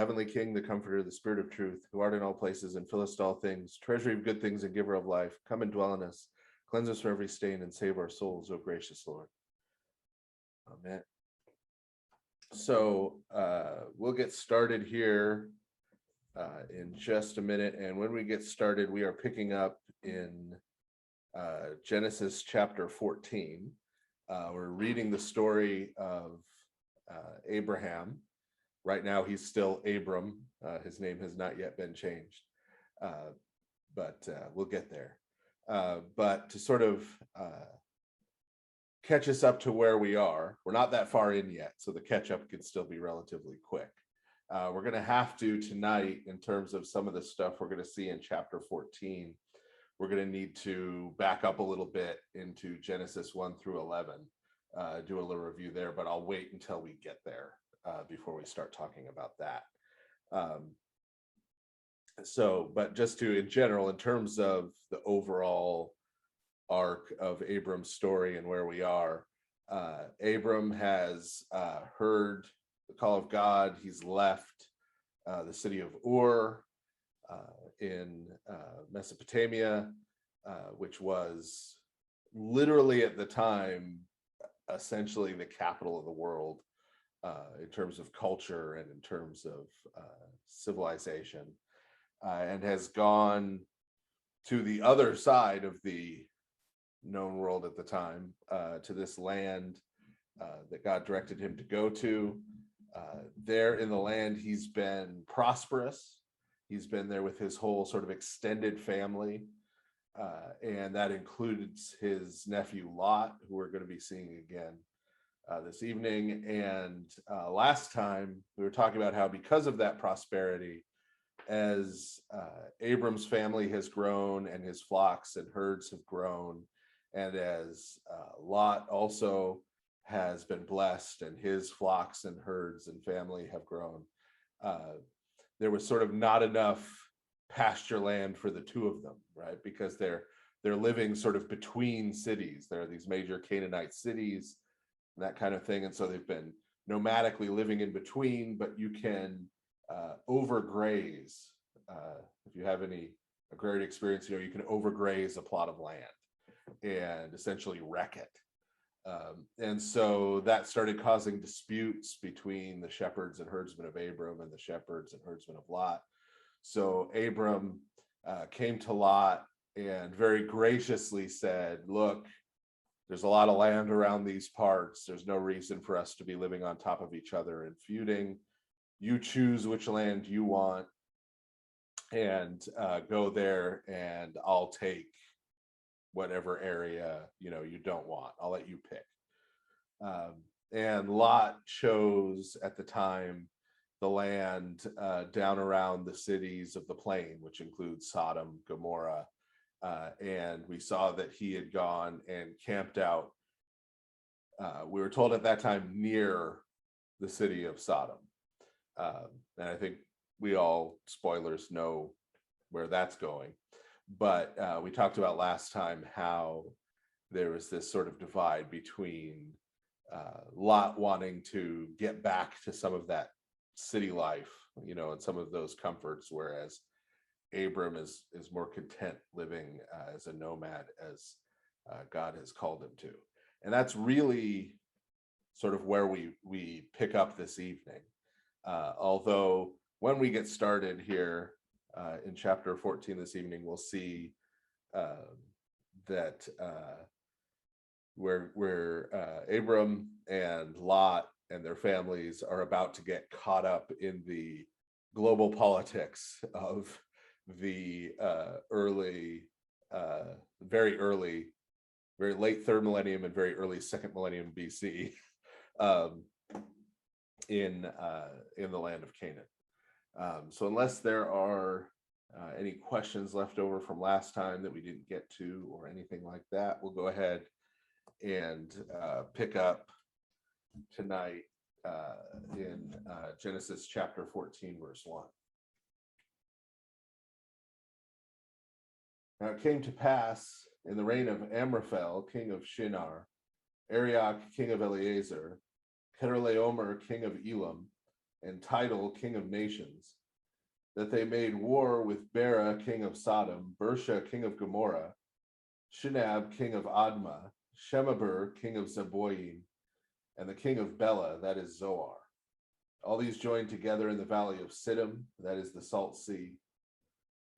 heavenly King, the Comforter, the Spirit of truth, who art in all places and fillest all things, treasury of good things and giver of life, come and dwell in us, cleanse us from every stain and save our souls, O gracious Lord. Amen. So we'll get started here in just a minute. And when we get started, we are picking up in Genesis chapter 14. We're reading the story of Abraham. Right now, he's still Abram. His name has not yet been changed, but we'll get there. But to sort of catch us up to where we are, we're not that far in yet, so the catch up can still be relatively quick. We're going to have to tonight, in terms of some of the stuff we're going to see in chapter 14, we're going to need to back up a little bit into Genesis 1 through 11, do a little review there, but I'll wait until we get there before we start talking about that. But just to, in general, in terms of the overall arc of Abram's story and where we are, Abram has heard the call of God. He's left the city of Ur in Mesopotamia, which was literally at the time essentially the capital of the world in terms of culture and in terms of civilization, and has gone to the other side of the known world at the time, to this land that God directed him to go to. There in the land, he's been prosperous. He's been there with his whole sort of extended family, and that includes his nephew Lot, who we're going to be seeing again this evening. And last time we were talking about how, because of that prosperity, as Abram's family has grown and his flocks and herds have grown, and as Lot also has been blessed and his flocks and herds and family have grown, there was sort of not enough pasture land for the two of them, right? Because they're living sort of between cities. There are these major Canaanite cities and that kind of thing, and so they've been nomadically living in between. But you can overgraze. If you have any agrarian experience, you can overgraze a plot of land and essentially wreck it. And so that started causing disputes between the shepherds and herdsmen of Abram and the shepherds and herdsmen of Lot. So Abram came to Lot and very graciously said, look, there's a lot of land around these parts. There's no reason for us to be living on top of each other and feuding. You choose which land you want and go there, and I'll take whatever area you don't want. I'll let you pick. And Lot chose at the time the land down around the cities of the plain, which includes Sodom, Gomorrah, and we saw that he had gone and camped out. We were told at that time near the city of Sodom, and I think we all, spoilers, know where that's going. But we talked about last time how there was this sort of divide between Lot wanting to get back to some of that city life, and some of those comforts, whereas Abram is more content living as a nomad, as God has called him to. And that's really sort of where we pick up this evening. Although when we get started here in chapter 14 this evening, we'll see that where Abram and Lot and their families are about to get caught up in the global politics of the very late third millennium and very early second millennium BC in the land of Canaan. So unless there are any questions left over from last time that we didn't get to or anything like that, we'll go ahead and pick up tonight in Genesis chapter 14, verse 1. Now it came to pass in the reign of Amraphel, king of Shinar, Arioch, king of Eleazar, Chedorlaomer, king of Elam, and Tidal, king of nations, that they made war with Bera, king of Sodom, Bersha, king of Gomorrah, Shinab, king of Admah, Shemaber, king of Zeboim, and the king of Bela, that is Zoar. All these joined together in the valley of Siddim, that is the Salt Sea.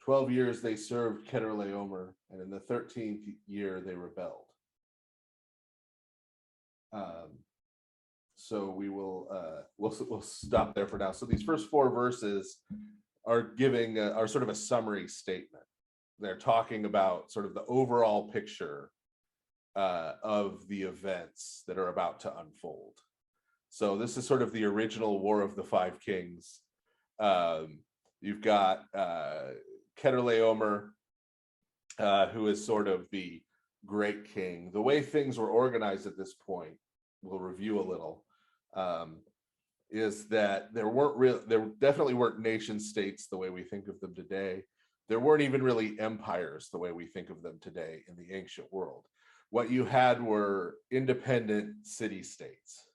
12 years they served Kedorlaomer, and in the 13th year they rebelled. So we will we'll stop there for now. So these first 4 verses are giving are sort of a summary statement. They're talking about sort of the overall picture of the events that are about to unfold. So this is sort of the original War of the Five Kings. You've got Kedorlaomer, who is sort of the great king. The way things were organized at this point, we'll review a little, is that there definitely weren't nation states the way we think of them today. There weren't even really empires the way we think of them today in the ancient world. What you had were independent city-states,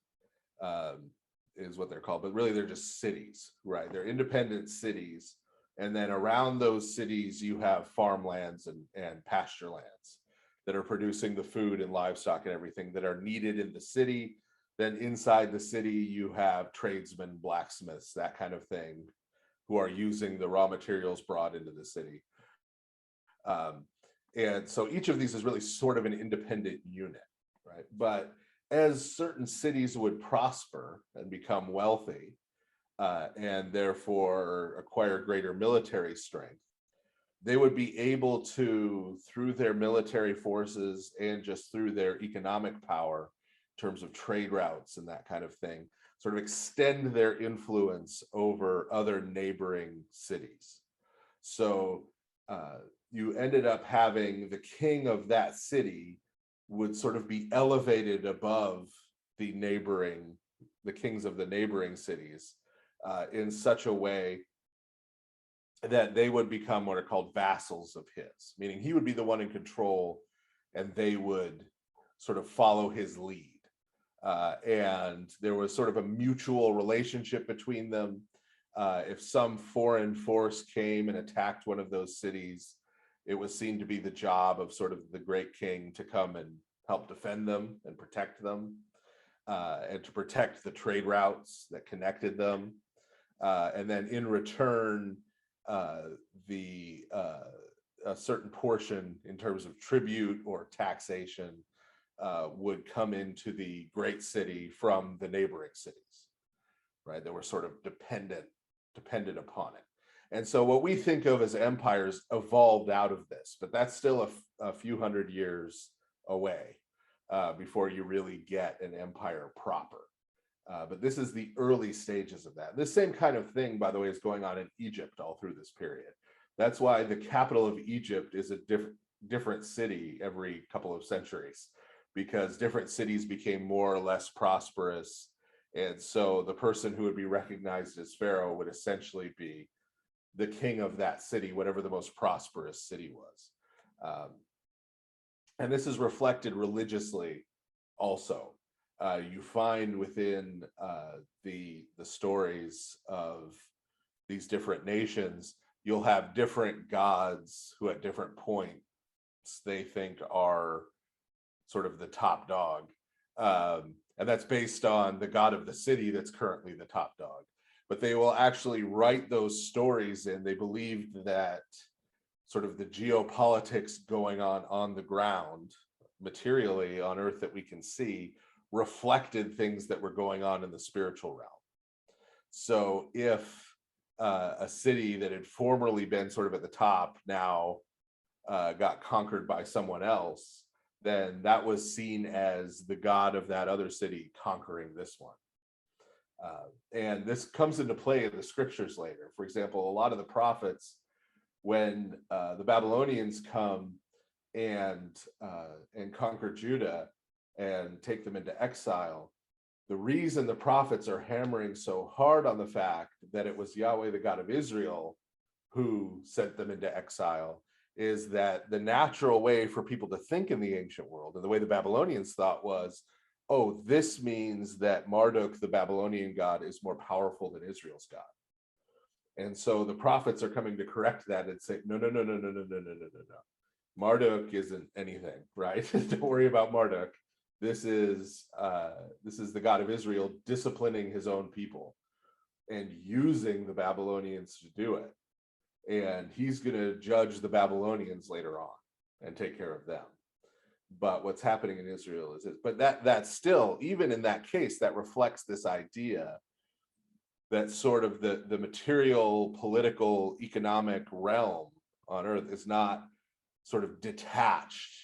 is what they're called, but really they're just cities, right? They're independent cities. And then around those cities, you have farmlands and pasture lands that are producing the food and livestock and everything that are needed in the city. Then inside the city, you have tradesmen, blacksmiths, that kind of thing, who are using the raw materials brought into the city. And so each of these is really sort of an independent unit, right? But as certain cities would prosper and become wealthy, and therefore acquire greater military strength, they would be able to, through their military forces and just through their economic power, in terms of trade routes and that kind of thing, sort of extend their influence over other neighboring cities. So you ended up having the king of that city would sort of be elevated above the kings of the neighboring cities, in such a way that they would become what are called vassals of his, meaning he would be the one in control and they would sort of follow his lead. And there was sort of a mutual relationship between them. If some foreign force came and attacked one of those cities, it was seen to be the job of sort of the great king to come and help defend them and protect them, and to protect the trade routes that connected them. And then in return, a certain portion in terms of tribute or taxation would come into the great city from the neighboring cities, right? That were sort of dependent upon it. And so what we think of as empires evolved out of this, but that's still a few hundred years away before you really get an empire proper. But this is the early stages of that. This same kind of thing, by the way, is going on in Egypt all through this period. That's why the capital of Egypt is a different city every couple of centuries, because different cities became more or less prosperous. And so the person who would be recognized as Pharaoh would essentially be the king of that city, whatever the most prosperous city was. And this is reflected religiously also. You find within the stories of these different nations, you'll have different gods who at different points they think are sort of the top dog. And that's based on the god of the city that's currently the top dog. But they will actually write those stories in. They believed that sort of the geopolitics going on the ground, materially on earth that we can see, reflected things that were going on in the spiritual realm. So if a city that had formerly been sort of at the top now got conquered by someone else, then that was seen as the god of that other city conquering this one. And this comes into play in the scriptures later. For example, a lot of the prophets, when the Babylonians come and conquer Judah and take them into exile, the reason the prophets are hammering so hard on the fact that it was Yahweh, the God of Israel, who sent them into exile, is that the natural way for people to think in the ancient world, and the way the Babylonians thought, was, oh, this means that Marduk, the Babylonian god, is more powerful than Israel's God. And so the prophets are coming to correct that and say, no, no, no, no, no, no, no, no, no, no, no. Marduk isn't anything, right? Don't worry about Marduk. This is the God of Israel disciplining his own people and using the Babylonians to do it. And he's going to judge the Babylonians later on and take care of them. But what's happening in Israel is, but that still, even in that case, that reflects this idea that sort of the material, political, economic realm on earth is not sort of detached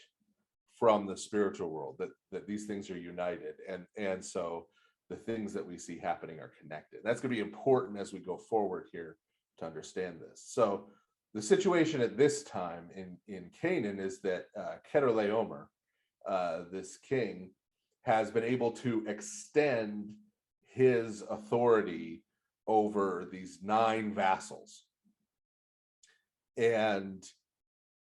from the spiritual world, that these things are united. And so the things that we see happening are connected. That's going to be important as we go forward here to understand this. So the situation at this time in Canaan is that Chedorlaomer, this king, has been able to extend his authority over these 9 vassals. And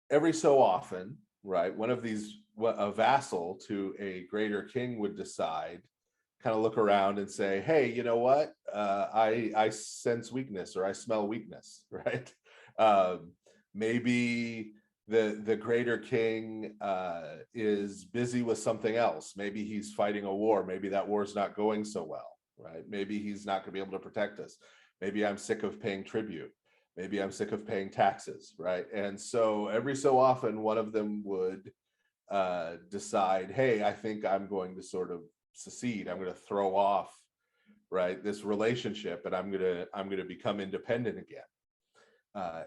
every so often, right, one of these, a vassal to a greater king would decide, kind of look around and say, hey, you know what, I sense weakness, or I smell weakness, right? Maybe the greater king is busy with something else. Maybe he's fighting a war. Maybe that war's not going so well, right? Maybe he's not going to be able to protect us. Maybe I'm sick of paying tribute. Maybe I'm sick of paying taxes, right? And so every so often, one of them would decide, hey, I think I'm going to sort of secede. I'm going to throw off, right, this relationship, and I'm going to become independent again.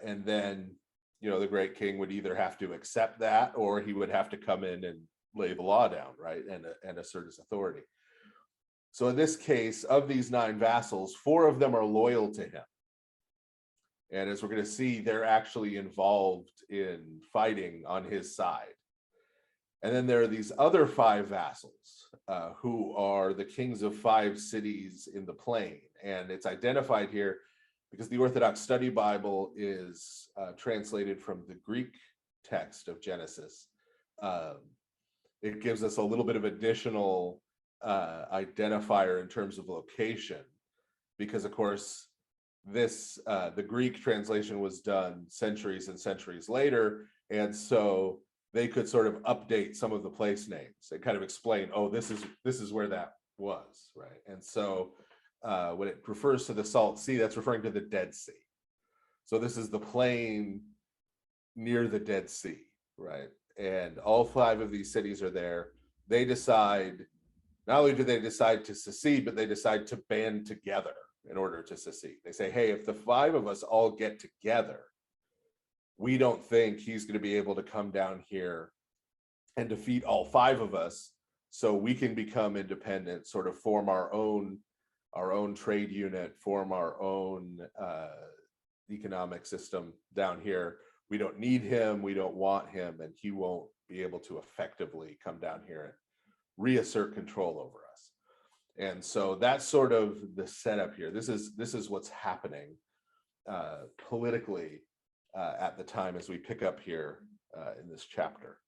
And then, you know, the great king would either have to accept that, or he would have to come in and lay the law down, right, and assert his authority. So in this case, of these 9 vassals, 4 of them are loyal to him. And as we're going to see, they're actually involved in fighting on his side. And then there are these other 5 vassals who are the kings of 5 cities in the plain. And it's identified here because the Orthodox Study Bible is translated from the Greek text of Genesis. It gives us a little bit of additional identifier in terms of location, because of course this the Greek translation was done centuries and centuries later, and so they could sort of update some of the place names and kind of explain, oh, this is where that was, right? And so when it refers to the Salt Sea, that's referring to the Dead Sea. So this is the plain near the Dead Sea, right? And all 5 of these cities are there. They decide, not only do they decide to secede, but they decide to band together in order to secede. They say, hey, if the 5 of us all get together, we don't think he's going to be able to come down here and defeat all 5 of us, so we can become independent, sort of form our own trade unit, form our own economic system down here. We don't need him, we don't want him, and he won't be able to effectively come down here and reassert control over us. And so that's sort of the setup here. This is what's happening politically at the time as we pick up here in this chapter.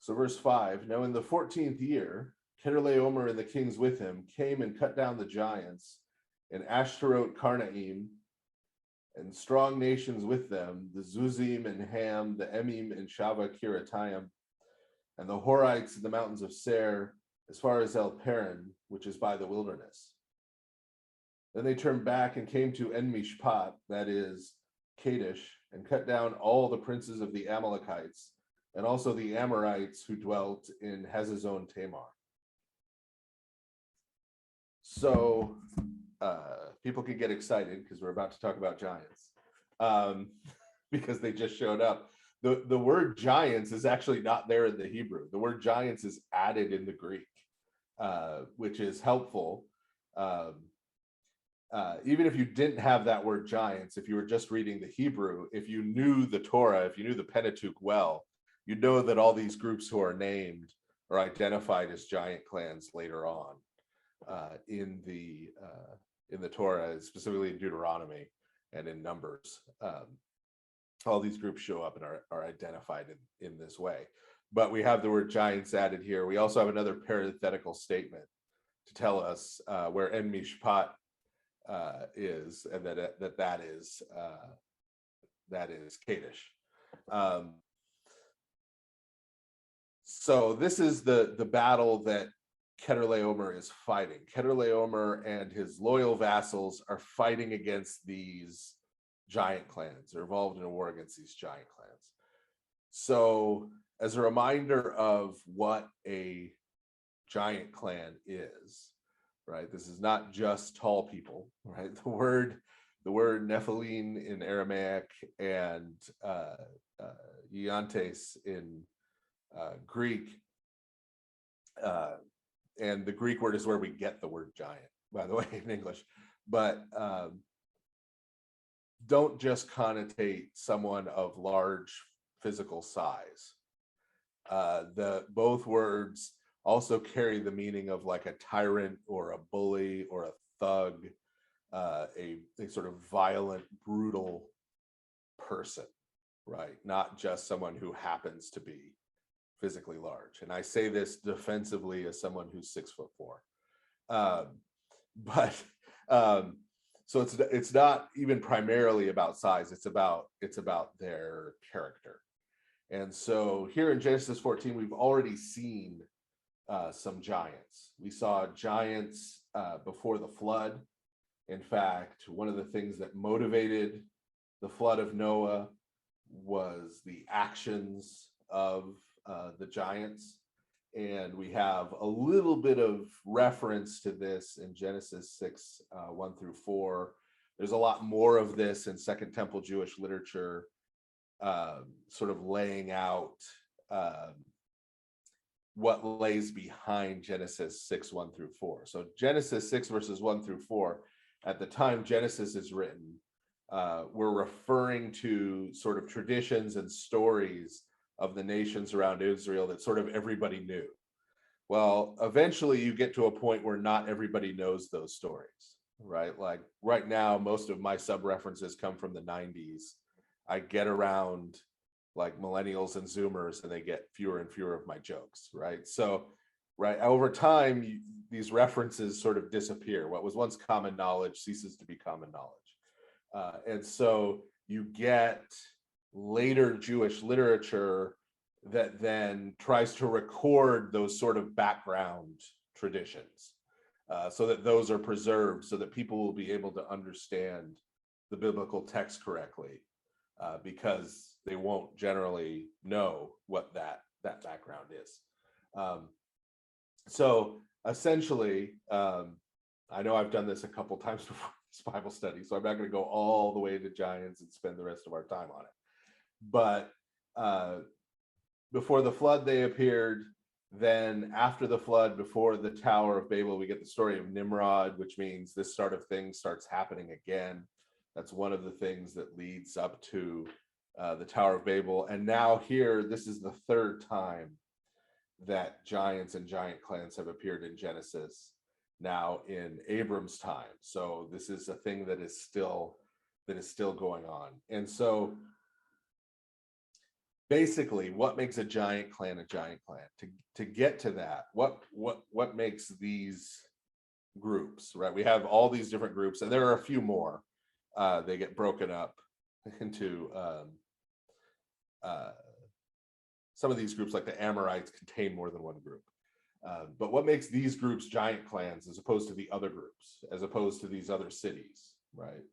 So verse 5, now in the 14th year, Chedorlaomer and the kings with him came and cut down the giants in Ashtaroth Karnaim, and strong nations with them, the Zuzim and Ham, the Emim and Shava Kiratayim, and the Horites in the mountains of Seir, as far as El Paran, which is by the wilderness. Then they turned back and came to En Mishpat, that is Kadesh, and cut down all the princes of the Amalekites, and also the Amorites who dwelt in Hazazon Tamar. So people can get excited because we're about to talk about giants, because they just showed up. The word giants is actually not there in the Hebrew. The word giants is added in the Greek, which is helpful. Even if you didn't have that word giants, if you were just reading the Hebrew, if you knew the Torah, if you knew the Pentateuch well, you'd know that all these groups who are named are identified as giant clans later on in the Torah, specifically in Deuteronomy and in Numbers. all these groups show up and are identified in this way. But we have the word giants added here. We also have another parenthetical statement to tell us where En Mishpat is, and that is Kadesh. So this is the battle that Chedorlaomer is fighting. Chedorlaomer and his loyal vassals are fighting against these giant clans. They're involved in a war against these giant clans. So as a reminder of what a giant clan is, right? This is not just tall people, right? The word Nephilim in Aramaic and Giantes in Greek, and the Greek word is where we get the word giant, by the way, in English. But don't just connotate someone of large physical size. Both words also carry the meaning of like a tyrant or a bully or a thug, a sort of violent, brutal person, right? Not just someone who happens to be physically large. And I say this defensively as someone who's 6'4". So it's not even primarily about size. It's about their character. And so here in Genesis 14, we've already seen some giants. We saw giants before the flood. In fact, one of the things that motivated the flood of Noah was the actions of the giants. And we have a little bit of reference to this in Genesis 6, 1-4. There's a lot more of this in Second Temple Jewish literature, sort of laying out what lays behind Genesis 6, 1-4. So Genesis 6 verses 1-4, at the time Genesis is written, we're referring to sort of traditions and stories of the nations around Israel that sort of everybody knew. Well, eventually you get to a point where not everybody knows those stories, right? Like right now, most of my sub-references come from the 90s. I get around like millennials and Zoomers and they get fewer and fewer of my jokes, right? So, right, over time, these references sort of disappear. What was once common knowledge ceases to be common knowledge. And so you get later Jewish literature that then tries to record those sort of background traditions so that those are preserved, so that people will be able to understand the biblical text correctly, because they won't generally know what that background is. So essentially, I know I've done this a couple times before this Bible study, so I'm not going to go all the way to giants and spend the rest of our time on it. But before the flood, they appeared. Then after the flood, before the Tower of Babel, we get the story of Nimrod, which means this sort of thing starts happening again. That's one of the things that leads up to the Tower of Babel. And now here, this is the third time that giants and giant clans have appeared in Genesis, now in Abram's time. So this is a thing that is still going on. And so basically, what makes a giant clan a giant clan? To get to that, what makes these groups, right? We have all these different groups, and there are a few more. They get broken up into some of these groups, like the Amorites, contain more than one group. But what makes these groups giant clans as opposed to the other groups, as opposed to these other cities, right?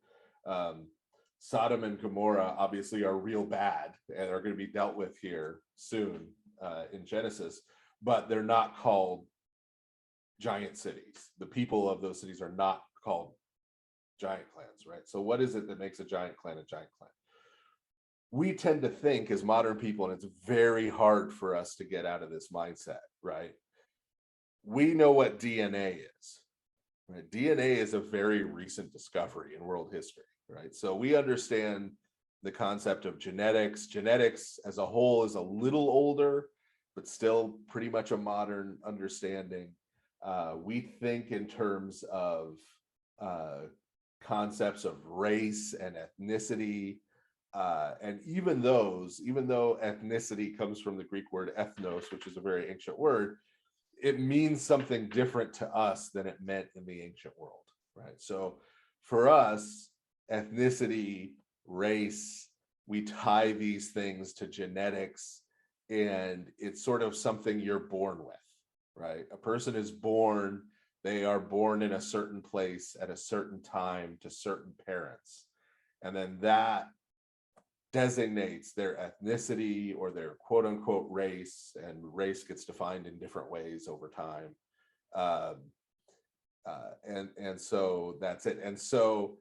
Sodom and Gomorrah obviously are real bad and are going to be dealt with here soon in Genesis, but they're not called giant cities. The people of those cities are not called giant clans, right? So what is it that makes a giant clan a giant clan? We tend to think as modern people, and it's very hard for us to get out of this mindset, right? We know what DNA is, right? DNA is a very recent discovery in world history, right? So we understand the concept of genetics. Genetics as a whole is a little older, but still pretty much a modern understanding. We think in terms of concepts of race and ethnicity. And even though ethnicity comes from the Greek word ethnos, which is a very ancient word, it means something different to us than it meant in the ancient world, right? So for us, ethnicity, race, we tie these things to genetics, and it's sort of something you're born with, right? A person is born, they are born in a certain place at a certain time to certain parents. And then that designates their ethnicity or their quote unquote race, and race gets defined in different ways over time. And so that's it. And so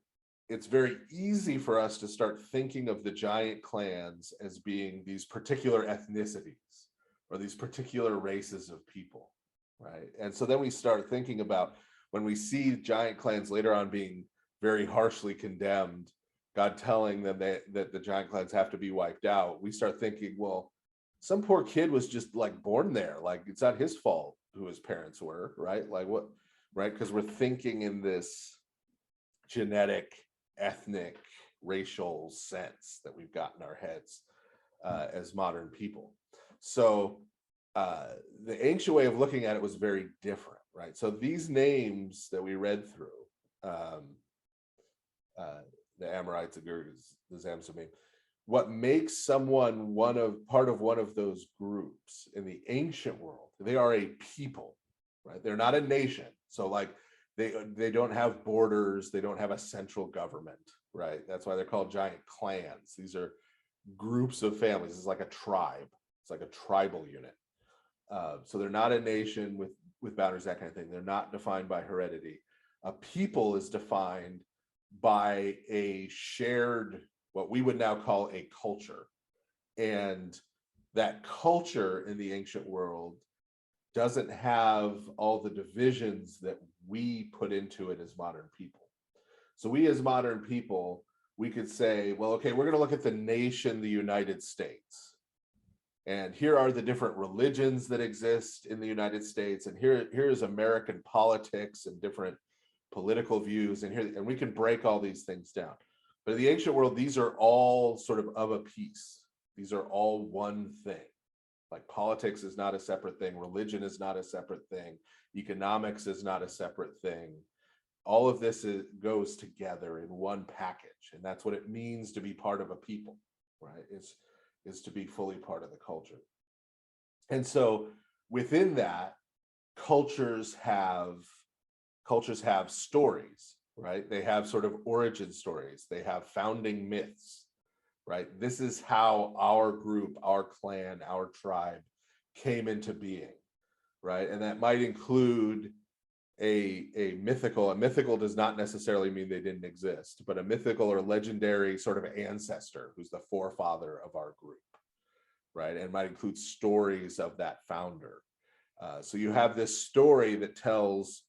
it's very easy for us to start thinking of the giant clans as being these particular ethnicities or these particular races of people, right? And so then we start thinking about when we see giant clans later on being very harshly condemned, God telling them that the giant clans have to be wiped out, we start thinking, well, some poor kid was just like born there. Like, it's not his fault who his parents were, right? Like what, right? Because we're thinking in this genetic, ethnic, racial sense that we've got in our heads as modern people. So the ancient way of looking at it was very different, right? So these names that we read through, the Amorites, the Girgas, the Zamzumim, what makes someone part of one of those groups in the ancient world, they are a people, right? They're not a nation. So like they don't have borders, they don't have a central government, right? That's why they're called giant clans. These are groups of families. It's like a tribe. It's like a tribal unit. So they're not a nation with boundaries, that kind of thing. They're not defined by heredity. A people is defined by a shared, what we would now call a culture. And that culture in the ancient world doesn't have all the divisions that we put into it as modern people. So we as modern people, we could say, well, okay, we're going to look at the nation, the United States. And here are the different religions that exist in the United States. And here's American politics and different political views, and we can break all these things down. But in the ancient world, these are all sort of a piece. These are all one thing. Like politics is not a separate thing. Religion is not a separate thing. Economics is not a separate thing. All of this goes together in one package. And that's what it means to be part of a people, right? Is to be fully part of the culture. And so within that, cultures have stories, right? They have sort of origin stories. They have founding myths, right? This is how our group, our clan, our tribe came into being, right? And that might include a mythical does not necessarily mean they didn't exist, but a mythical or legendary sort of ancestor who's the forefather of our group, right? And might include stories of that founder. So you have this story that tells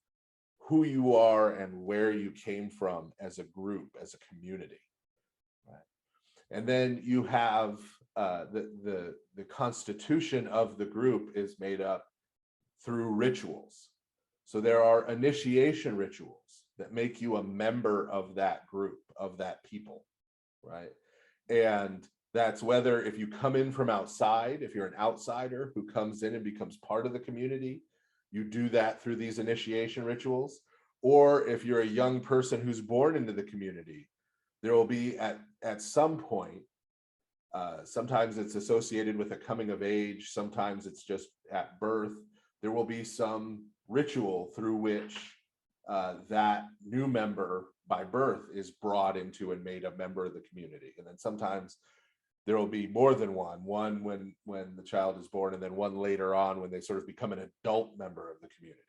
who you are and where you came from as a group, as a community, right? And then you have the constitution of the group is made up through rituals. So there are initiation rituals that make you a member of that group, of that people, right? And that's whether if you come in from outside, if you're an outsider who comes in and becomes part of the community, you do that through these initiation rituals. Or if you're a young person who's born into the community, there will be at some point, sometimes it's associated with a coming of age, sometimes it's just at birth, there will be some ritual through which that new member by birth is brought into and made a member of the community. And then sometimes there will be more than one when the child is born, and then one later on when they sort of become an adult member of the community.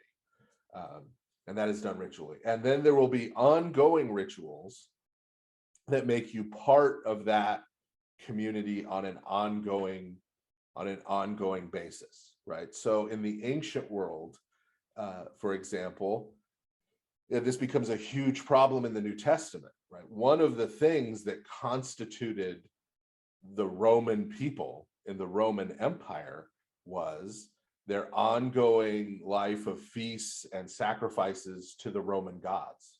And that is done ritually. And then there will be ongoing rituals that make you part of that community on an ongoing basis, right? So in the ancient world, for example, this becomes a huge problem in the New Testament, right? One of the things that constituted the Roman people in the Roman Empire was their ongoing life of feasts and sacrifices to the Roman gods,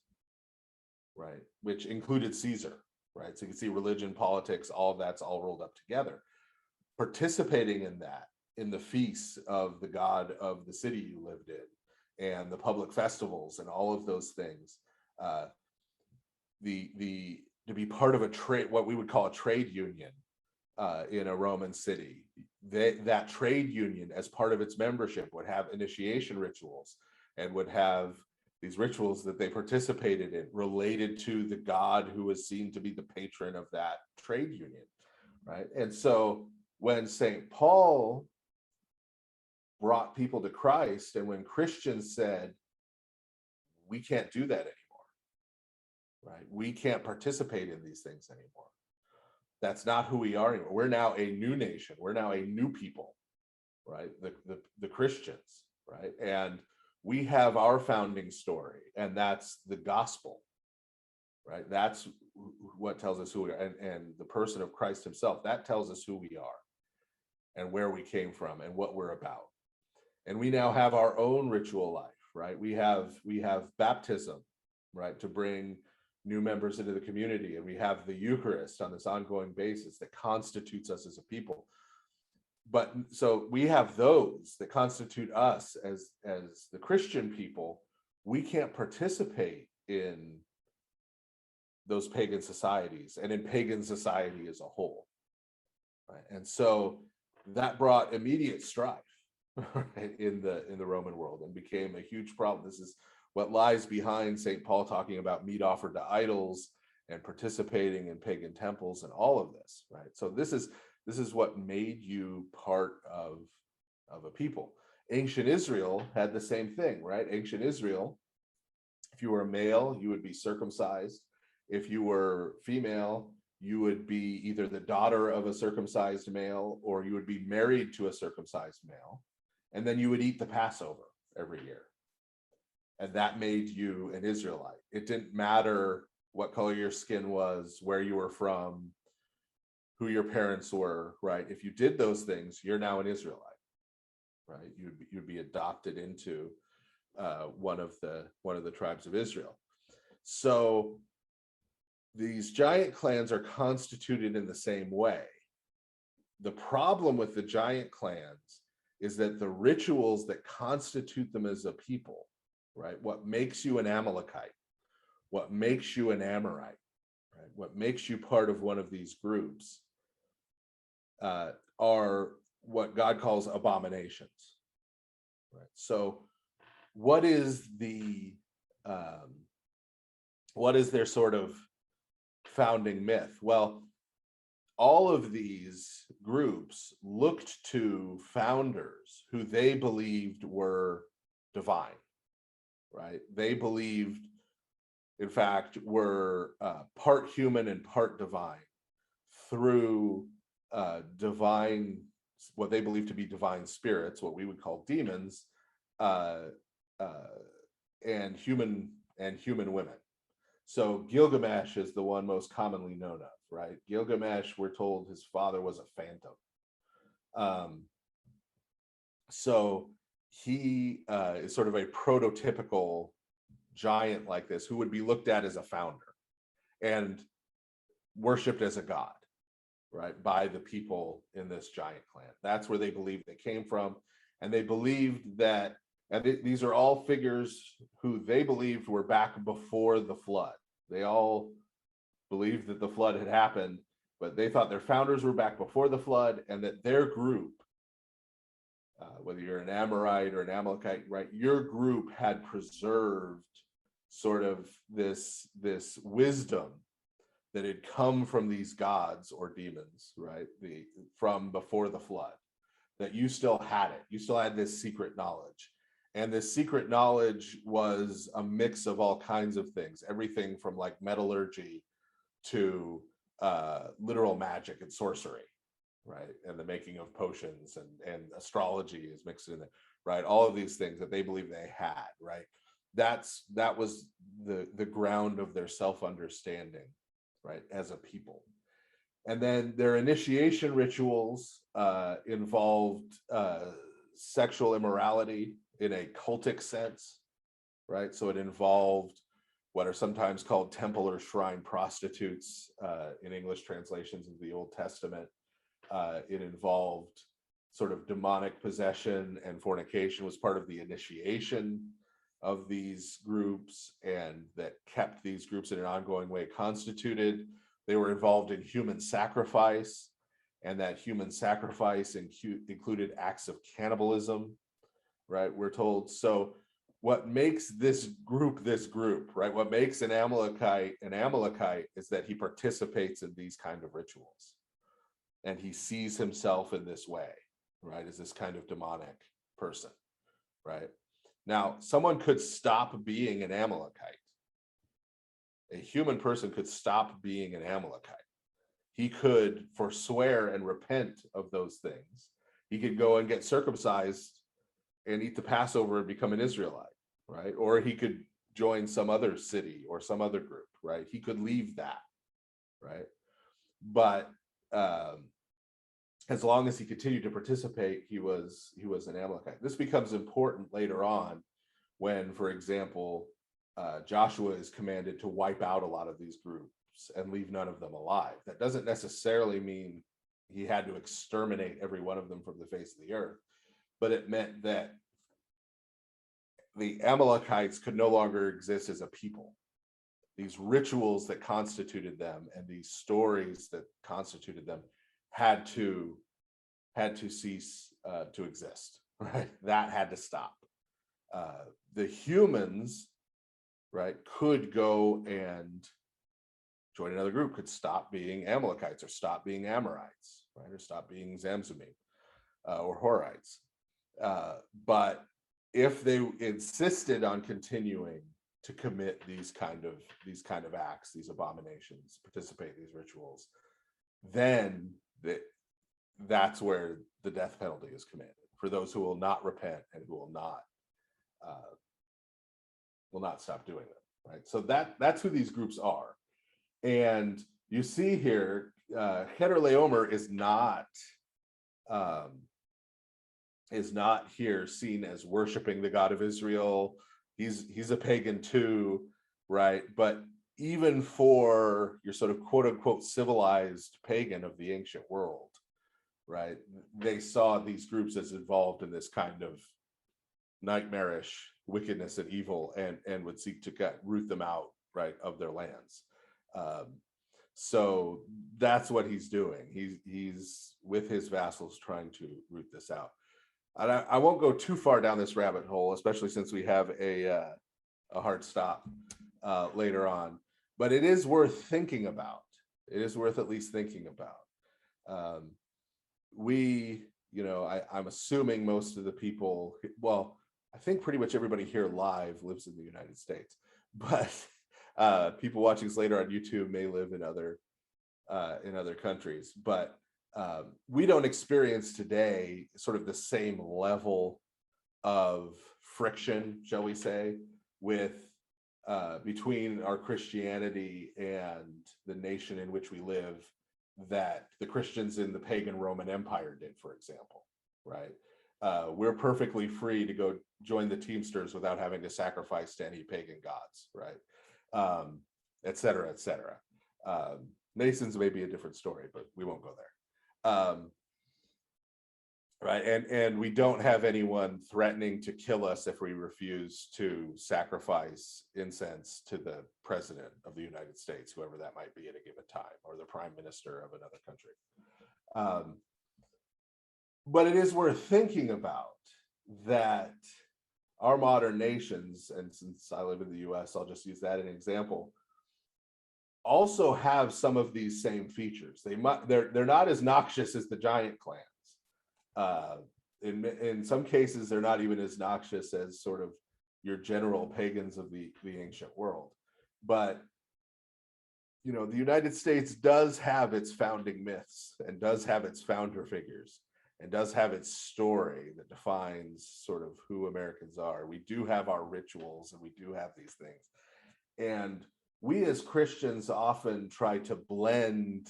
right? Which included Caesar, right? So you can see religion, politics, all of that's all rolled up together. Participating in that, in the feasts of the god of the city you lived in, and the public festivals and all of those things, the to be part of a trade, what we would call a trade union in a Roman city. That trade union, as part of its membership, would have initiation rituals and would have these rituals that they participated in related to the god who was seen to be the patron of that trade union, right? And so when St. Paul brought people to Christ, and when Christians said, we can't do that anymore, right? We can't participate in these things anymore. That's not who we are anymore. We're now a new nation. We're now a new people, right? The Christians, right? And we have our founding story, and that's the gospel, right? That's what tells us who we are. And the person of Christ himself, that tells us who we are and where we came from and what we're about. And we now have our own ritual life, right? We have baptism, right, to bring new members into the community, and we have the Eucharist on this ongoing basis that constitutes us as a people. But so we have those that constitute us as the Christian people. We can't participate in those pagan societies and in pagan society as a whole, right? And so that brought immediate strife, right, in the Roman world, and became a huge problem. This is what lies behind St. Paul talking about meat offered to idols and participating in pagan temples and all of this, right? So this is what made you part of a people. Ancient Israel had the same thing, right? Ancient Israel, if you were a male, you would be circumcised. If you were female, you would be either the daughter of a circumcised male, or you would be married to a circumcised male. And then you would eat the Passover every year. And that made you an Israelite. It didn't matter what color your skin was, where you were from, who your parents were, right? If you did those things, you're now an Israelite, right? You'd be adopted into one of the tribes of Israel. So these giant clans are constituted in the same way. The problem with the giant clans is that the rituals that constitute them as a people, right? What makes you an Amalekite, what makes you an Amorite, right? What makes you part of one of these groups are what God calls abominations, right? So what is their sort of founding myth? Well, all of these groups looked to founders who they believed were divine, right? They believed, in fact, were part human and part divine through divine, what they believed to be divine spirits, what we would call demons, and human women. So Gilgamesh is the one most commonly known of, right? Gilgamesh, we're told his father was a phantom. So he is sort of a prototypical giant like this, who would be looked at as a founder and worshipped as a god, right, by the people in this giant clan. That's where they believed they came from. And they believed that, and these are all figures who they believed were back before the flood. They all believed that the flood had happened, but they thought their founders were back before the flood, and that their group, whether you're an Amorite or an Amalekite, right, your group had preserved sort of this wisdom that had come from these gods or demons, right, from before the flood, that you still had it. You still had this secret knowledge. And this secret knowledge was a mix of all kinds of things, everything from like metallurgy to literal magic and sorcery, right? And the making of potions, and astrology is mixed in there, right? All of these things that they believe they had, right? That was the ground of their self-understanding, right, as a people. And then their initiation rituals involved sexual immorality in a cultic sense, right? So it involved what are sometimes called temple or shrine prostitutes in English translations of the Old Testament. It involved sort of demonic possession, and fornication was part of the initiation of these groups, and that kept these groups in an ongoing way constituted. They were involved in human sacrifice, and that human sacrifice included acts of cannibalism, right? We're told. So what makes this group, right? What makes an Amalekite is that he participates in these kind of rituals, and he sees himself in this way, right? As this kind of demonic person, right? Now, someone could stop being an Amalekite. A human person could stop being an Amalekite. He could forswear and repent of those things. He could go and get circumcised and eat the Passover and become an Israelite, right? Or he could join some other city or some other group, right? He could leave that, right? But as long as he continued to participate, he was an Amalekite. This becomes important later on when, for example, Joshua is commanded to wipe out a lot of these groups and leave none of them alive. That doesn't necessarily mean he had to exterminate every one of them from the face of the earth, but it meant that the Amalekites could no longer exist as a people. These rituals that constituted them and these stories that constituted them had to cease to exist, right? That had to stop. The humans, right, could go and join another group, could stop being Amalekites or stop being Amorites, right, or stop being Zamzumim or Horites. But if they insisted on continuing to commit these kind of acts, these abominations, participate in these rituals, then that's where the death penalty is commanded for those who will not repent and who will not stop doing them, right? So that's who these groups are. And you see here, Chedorlaomer is not here seen as worshiping the God of Israel. He's a pagan too, right? But even for your sort of quote unquote civilized pagan of the ancient world, right, they saw these groups as involved in this kind of nightmarish wickedness and evil, and would seek to root them out, right, of their lands. So that's what he's doing. He's with his vassals trying to root this out. And I won't go too far down this rabbit hole, especially since we have a hard stop later on. But it is worth thinking about. It is worth at least thinking about. I'm assuming most of the people, well, I think pretty much everybody here live lives in the United States, but people watching this later on YouTube may live in other countries. But we don't experience today sort of the same level of friction, shall we say, with between our Christianity and the nation in which we live that the Christians in the pagan Roman Empire did, for example, right? We're perfectly free to go join the Teamsters without having to sacrifice to any pagan gods, right? Et cetera, et cetera. Masons may be a different story, but we won't go there. Right, and we don't have anyone threatening to kill us if we refuse to sacrifice incense to the president of the United States, whoever that might be at a given time, or the prime minister of another country. But it is worth thinking about that our modern nations, and since I live in the US, I'll just use that as an example, also have some of these same features. They're not as noxious as the giant clans. In some cases, they're not even as noxious as sort of your general pagans of the ancient world. But the United States does have its founding myths and does have its founder figures and does have its story that defines sort of who Americans are. We do have our rituals and we do have these things. And we as Christians often try to blend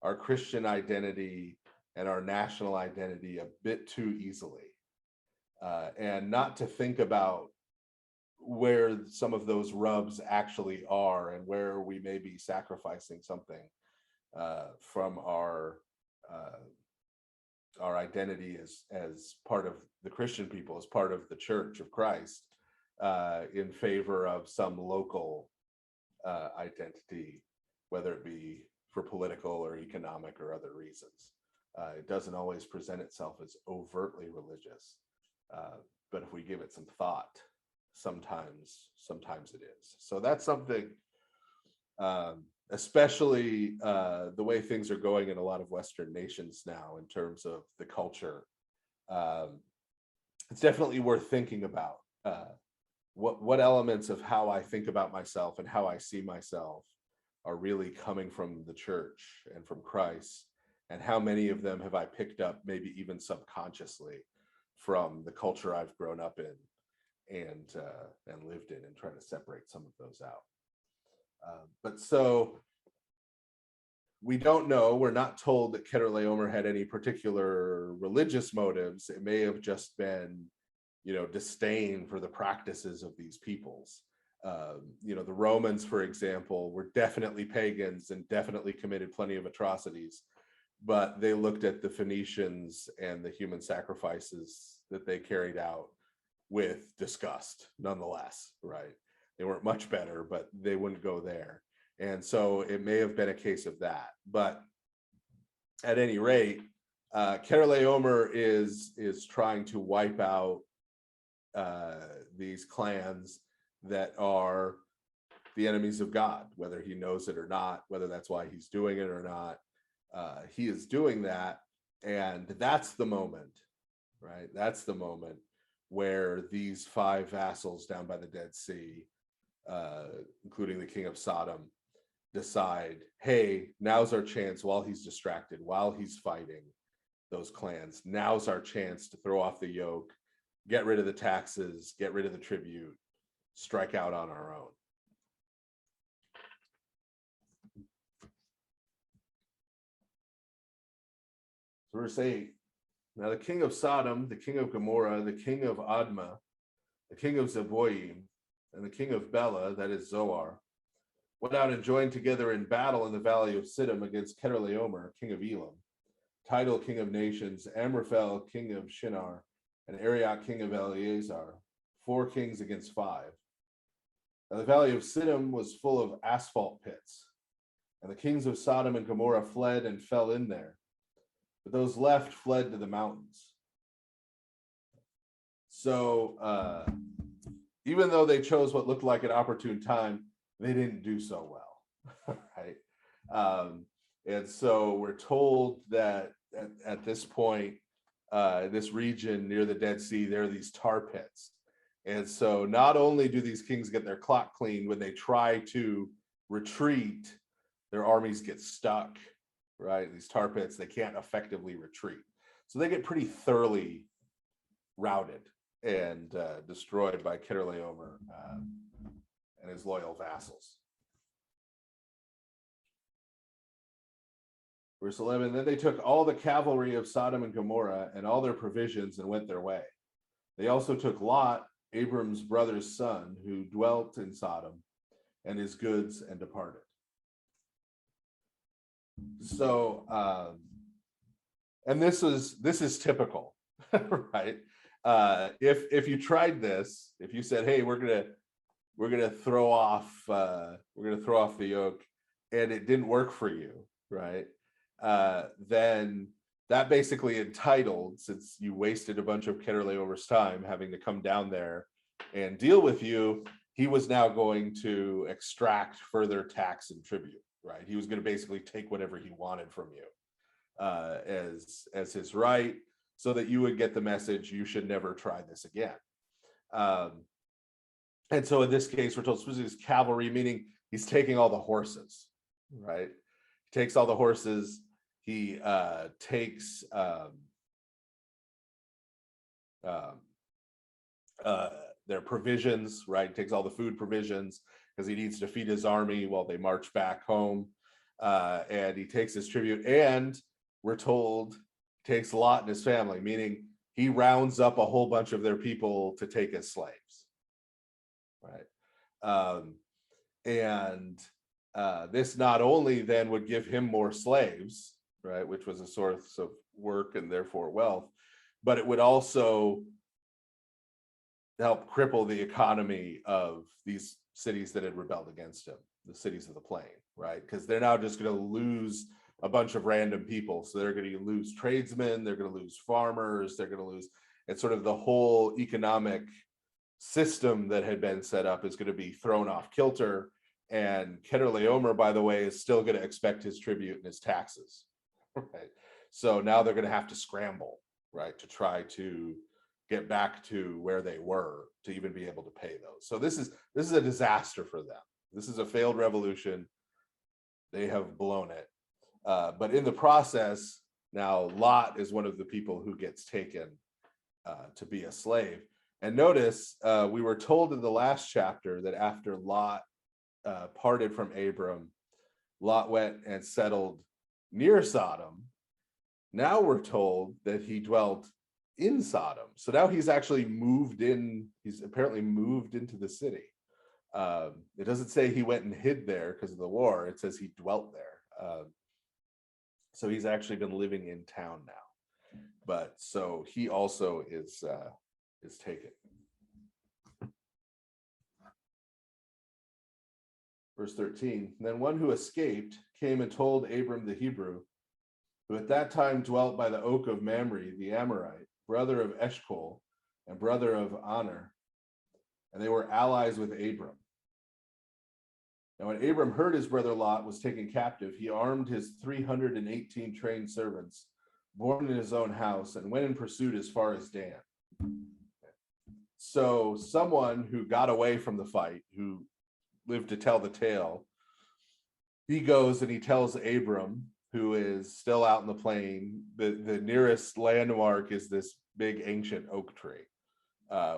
our Christian identity and our national identity a bit too easily, and not to think about where some of those rubs actually are, and where we may be sacrificing something from our identity as part of the Christian people, as part of the Church of Christ, in favor of some local identity, whether it be for political or economic or other reasons. It doesn't always present itself as overtly religious, but if we give it some thought, sometimes it is. So that's something, especially the way things are going in a lot of Western nations now in terms of the culture. It's definitely worth thinking about. What elements of how I think about myself and how I see myself are really coming from the church and from Christ, and how many of them have I picked up, maybe even subconsciously, from the culture I've grown up in and lived in, and try to separate some of those out. But so we don't know. We're not told that Chedorlaomer had any particular religious motives. It may have just been, disdain for the practices of these peoples. The Romans, for example, were definitely pagans and definitely committed plenty of atrocities, but they looked at the Phoenicians and the human sacrifices that they carried out with disgust nonetheless, right? They weren't much better, but they wouldn't go there. And so it may have been a case of that. But at any rate, Chedorlaomer is trying to wipe out these clans that are the enemies of God, whether he knows it or not, whether that's why he's doing it or not. He is doing that, and that's the moment, right? That's the moment where these 5 vassals down by the Dead Sea, including the king of Sodom, decide, hey, now's our chance, while he's distracted, while he's fighting those clans, now's our chance to throw off the yoke, get rid of the taxes, get rid of the tribute, strike out on our own. So verse 8, now the king of Sodom, the king of Gomorrah, the king of Admah, the king of Zeboim, and the king of Bela, that is Zoar, went out and joined together in battle in the valley of Siddim against Chedorlaomer, king of Elam, Tidal, king of nations, Amraphel, king of Shinar, and Arioch, king of Eleazar, 4 kings against 5. Now the valley of Siddim was full of asphalt pits, and the kings of Sodom and Gomorrah fled and fell in there, but those left fled to the mountains. So even though they chose what looked like an opportune time, they didn't do so well, right? And so we're told that at this point, this region near the Dead Sea, there are these tar pits. And so not only do these kings get their clock cleaned, when they try to retreat, their armies get stuck, right? These tar pits, they can't effectively retreat. So they get pretty thoroughly routed and destroyed by Chedorlaomer and his loyal vassals. Verse 11, then they took all the cavalry of Sodom and Gomorrah and all their provisions and went their way. They also took Lot, Abram's brother's son, who dwelt in Sodom, and his goods, and departed. So, and this is typical, right? If you tried this, if you said, hey, we're gonna throw off the yoke, and it didn't work for you, right? Then that basically entitled, since you wasted a bunch of Chedorlaomer's time having to come down there and deal with you, he was now going to extract further tax and tribute, right? He was going to basically take whatever he wanted from you as his right, so that you would get the message, you should never try this again. And so in this case, we're told specifically it's cavalry, meaning he's taking all the horses, right? He takes all the horses. He takes their provisions, right? Takes all the food provisions because he needs to feed his army while they march back home. And he takes his tribute, and we're told takes Lot and his family, meaning he rounds up a whole bunch of their people to take as slaves. right? And this not only then would give him more slaves, right, which was a source of work and therefore wealth, but it would also help cripple the economy of these cities that had rebelled against him, the cities of the plain, right? Because they're now just going to lose a bunch of random people. So they're going to lose tradesmen, they're going to lose farmers, they're going to lose, and sort of the whole economic system that had been set up is going to be thrown off kilter. And Chedorlaomer, by the way, is still going to expect his tribute and his taxes, right? So now they're going to have to scramble, right, to try to get back to where they were to even be able to pay those. So this is a disaster for them. This is a failed revolution. They have blown it. But in the process, now Lot is one of the people who gets taken to be a slave. And notice we were told in the last chapter that after Lot parted from Abram, Lot went and settled near Sodom. Now we're told that he dwelt in Sodom. So now he's actually moved in. He's apparently moved into the city. It doesn't say he went and hid there because of the war. It says he dwelt there. So he's actually been living in town now. But so he also is taken. Verse 13, then one who escaped came and told Abram the Hebrew, who at that time dwelt by the oak of Mamre, the Amorite, brother of Eshcol and brother of Aner, and they were allies with Abram. Now when Abram heard his brother Lot was taken captive, he armed his 318 trained servants, born in his own house, and went in pursuit as far as Dan. So someone who got away from the fight, who lived to tell the tale, he goes and he tells Abram, who is still out in the plain, the nearest landmark is this big ancient oak tree,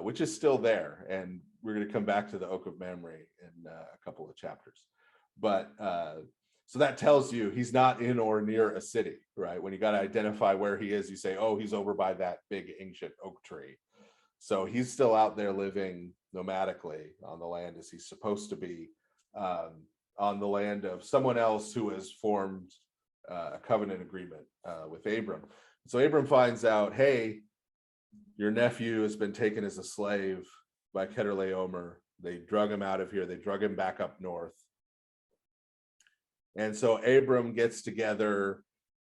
which is still there. And we're going to come back to the oak of Mamre in a couple of chapters. But so that tells you he's not in or near a city, right? When you got to identify where he is, you say, oh, he's over by that big ancient oak tree. So he's still out there living nomadically on the land as he's supposed to be, on the land of someone else who has formed a covenant agreement with Abram. So Abram finds out, hey, your nephew has been taken as a slave by Chedorlaomer. They drug him out of here. They drug him back up north. And so Abram gets together,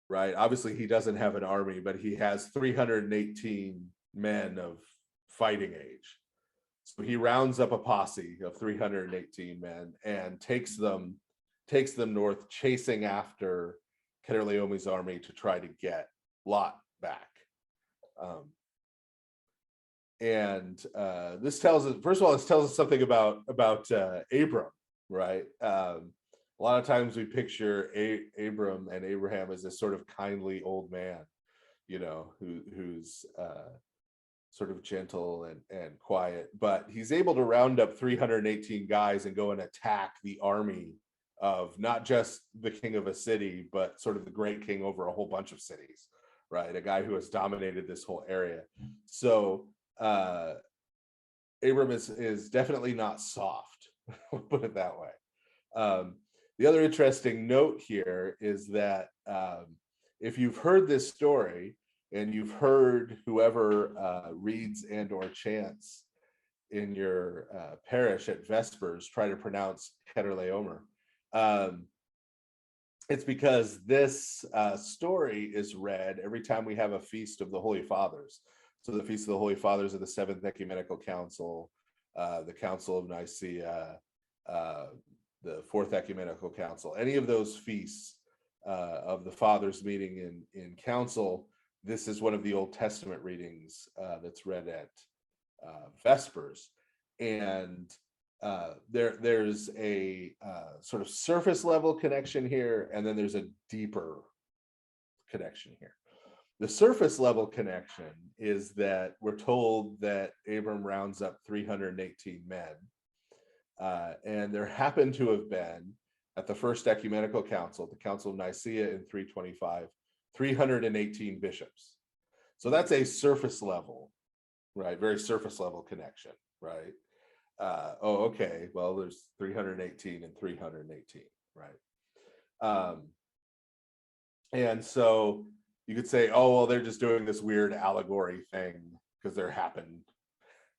right? Obviously, he doesn't have an army, but he has 318 men of fighting age. So he rounds up a posse of 318 men and takes them north, chasing after Chedorlaomer's army to try to get Lot back. This tells us, first of all, this tells us something about Abram, right? A lot of times we picture Abram and Abraham as this sort of kindly old man, you know, who's sort of gentle and quiet, but he's able to round up 318 guys and go and attack the army of not just the king of a city, but sort of the great king over a whole bunch of cities, right? A guy who has dominated this whole area. So Abram is definitely not soft, we'll put it that way. The other interesting note here is that if you've heard this story and you've heard whoever reads and or chants in your parish at Vespers try to pronounce Chedorlaomer, it's because this story is read every time we have a feast of the Holy Fathers. So the Feast of the Holy Fathers of the Seventh Ecumenical Council, the Council of Nicaea, the Fourth Ecumenical Council, any of those feasts of the Fathers meeting in council, this is one of the Old Testament readings that's read at Vespers. And there's a sort of surface level connection here, and then there's a deeper connection here. The surface level connection is that we're told that Abram rounds up 318 men. And there happened to have been, at the First Ecumenical Council, the Council of Nicaea in 325, 318 bishops. So that's a surface level, right? Very surface level connection, right? Okay, well, there's 318 and 318, right? And so you could say, oh, well, they're just doing this weird allegory thing because there happened,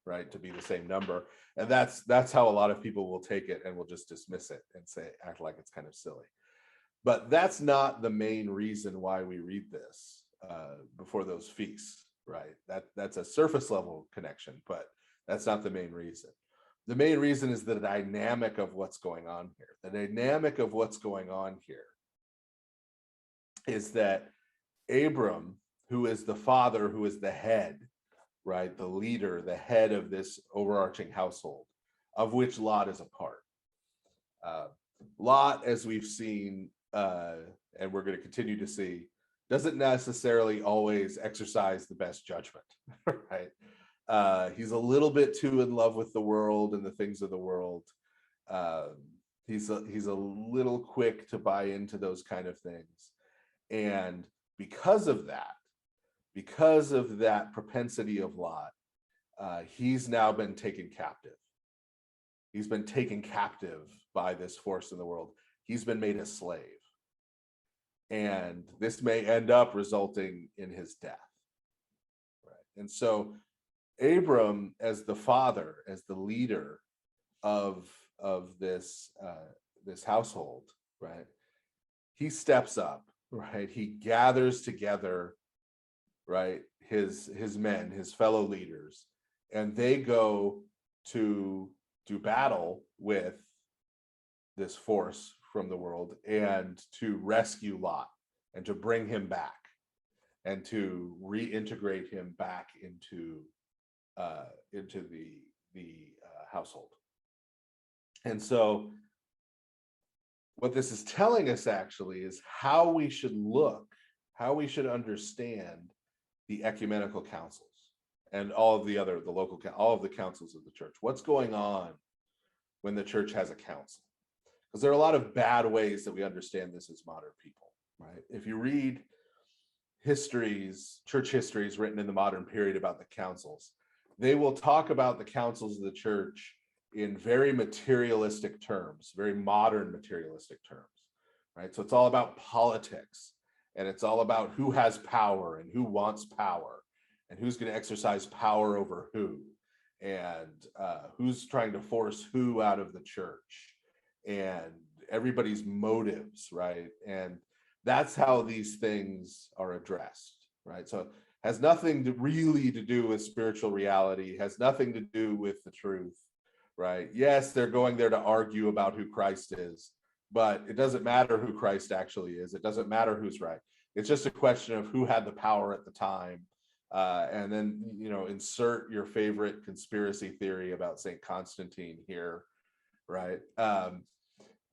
right, to be the same number. And that's how a lot of people will take it and will just dismiss it and say, act like it's kind of silly. But that's not the main reason why we read this before those feasts, right? That's a surface level connection, but that's not the main reason. The main reason is the dynamic of what's going on here. The dynamic of what's going on here is that Abram, who is the father, who is the head, right, the leader, the head of this overarching household, of which Lot is a part. Lot, as we've seen, and we're going to continue to see, doesn't necessarily always exercise the best judgment, right? He's a little bit too in love with the world and the things of the world. He's a little quick to buy into those kind of things. And because of that propensity of Lot, he's now been taken captive. He's been taken captive by this force in the world. He's been made a slave. And this may end up resulting in his death. Right? And so Abram, as the father, as the leader of this household, right? He steps up, right? He gathers together, right, his men, his fellow leaders, and they go to do battle with this force from the world and to rescue Lot and to bring him back and to reintegrate him back into the household. And so what this is telling us actually is how we should look, how we should understand the ecumenical councils and all of all of the councils of the church. What's going on when the church has a council? Because there are a lot of bad ways that we understand this as modern people, right? If you read church histories written in the modern period about the councils, they will talk about the councils of the church in very materialistic terms, very modern materialistic terms, right? So it's all about politics, and it's all about who has power and who wants power and who's going to exercise power over who, and who's trying to force who out of the church, and everybody's motives, right? And that's how these things are addressed, right? So it has nothing really to do with spiritual reality, has nothing to do with the truth, right? Yes, they're going there to argue about who Christ is, but it doesn't matter who Christ actually is. It doesn't matter who's right. It's just a question of who had the power at the time. And then, insert your favorite conspiracy theory about St. Constantine here, right?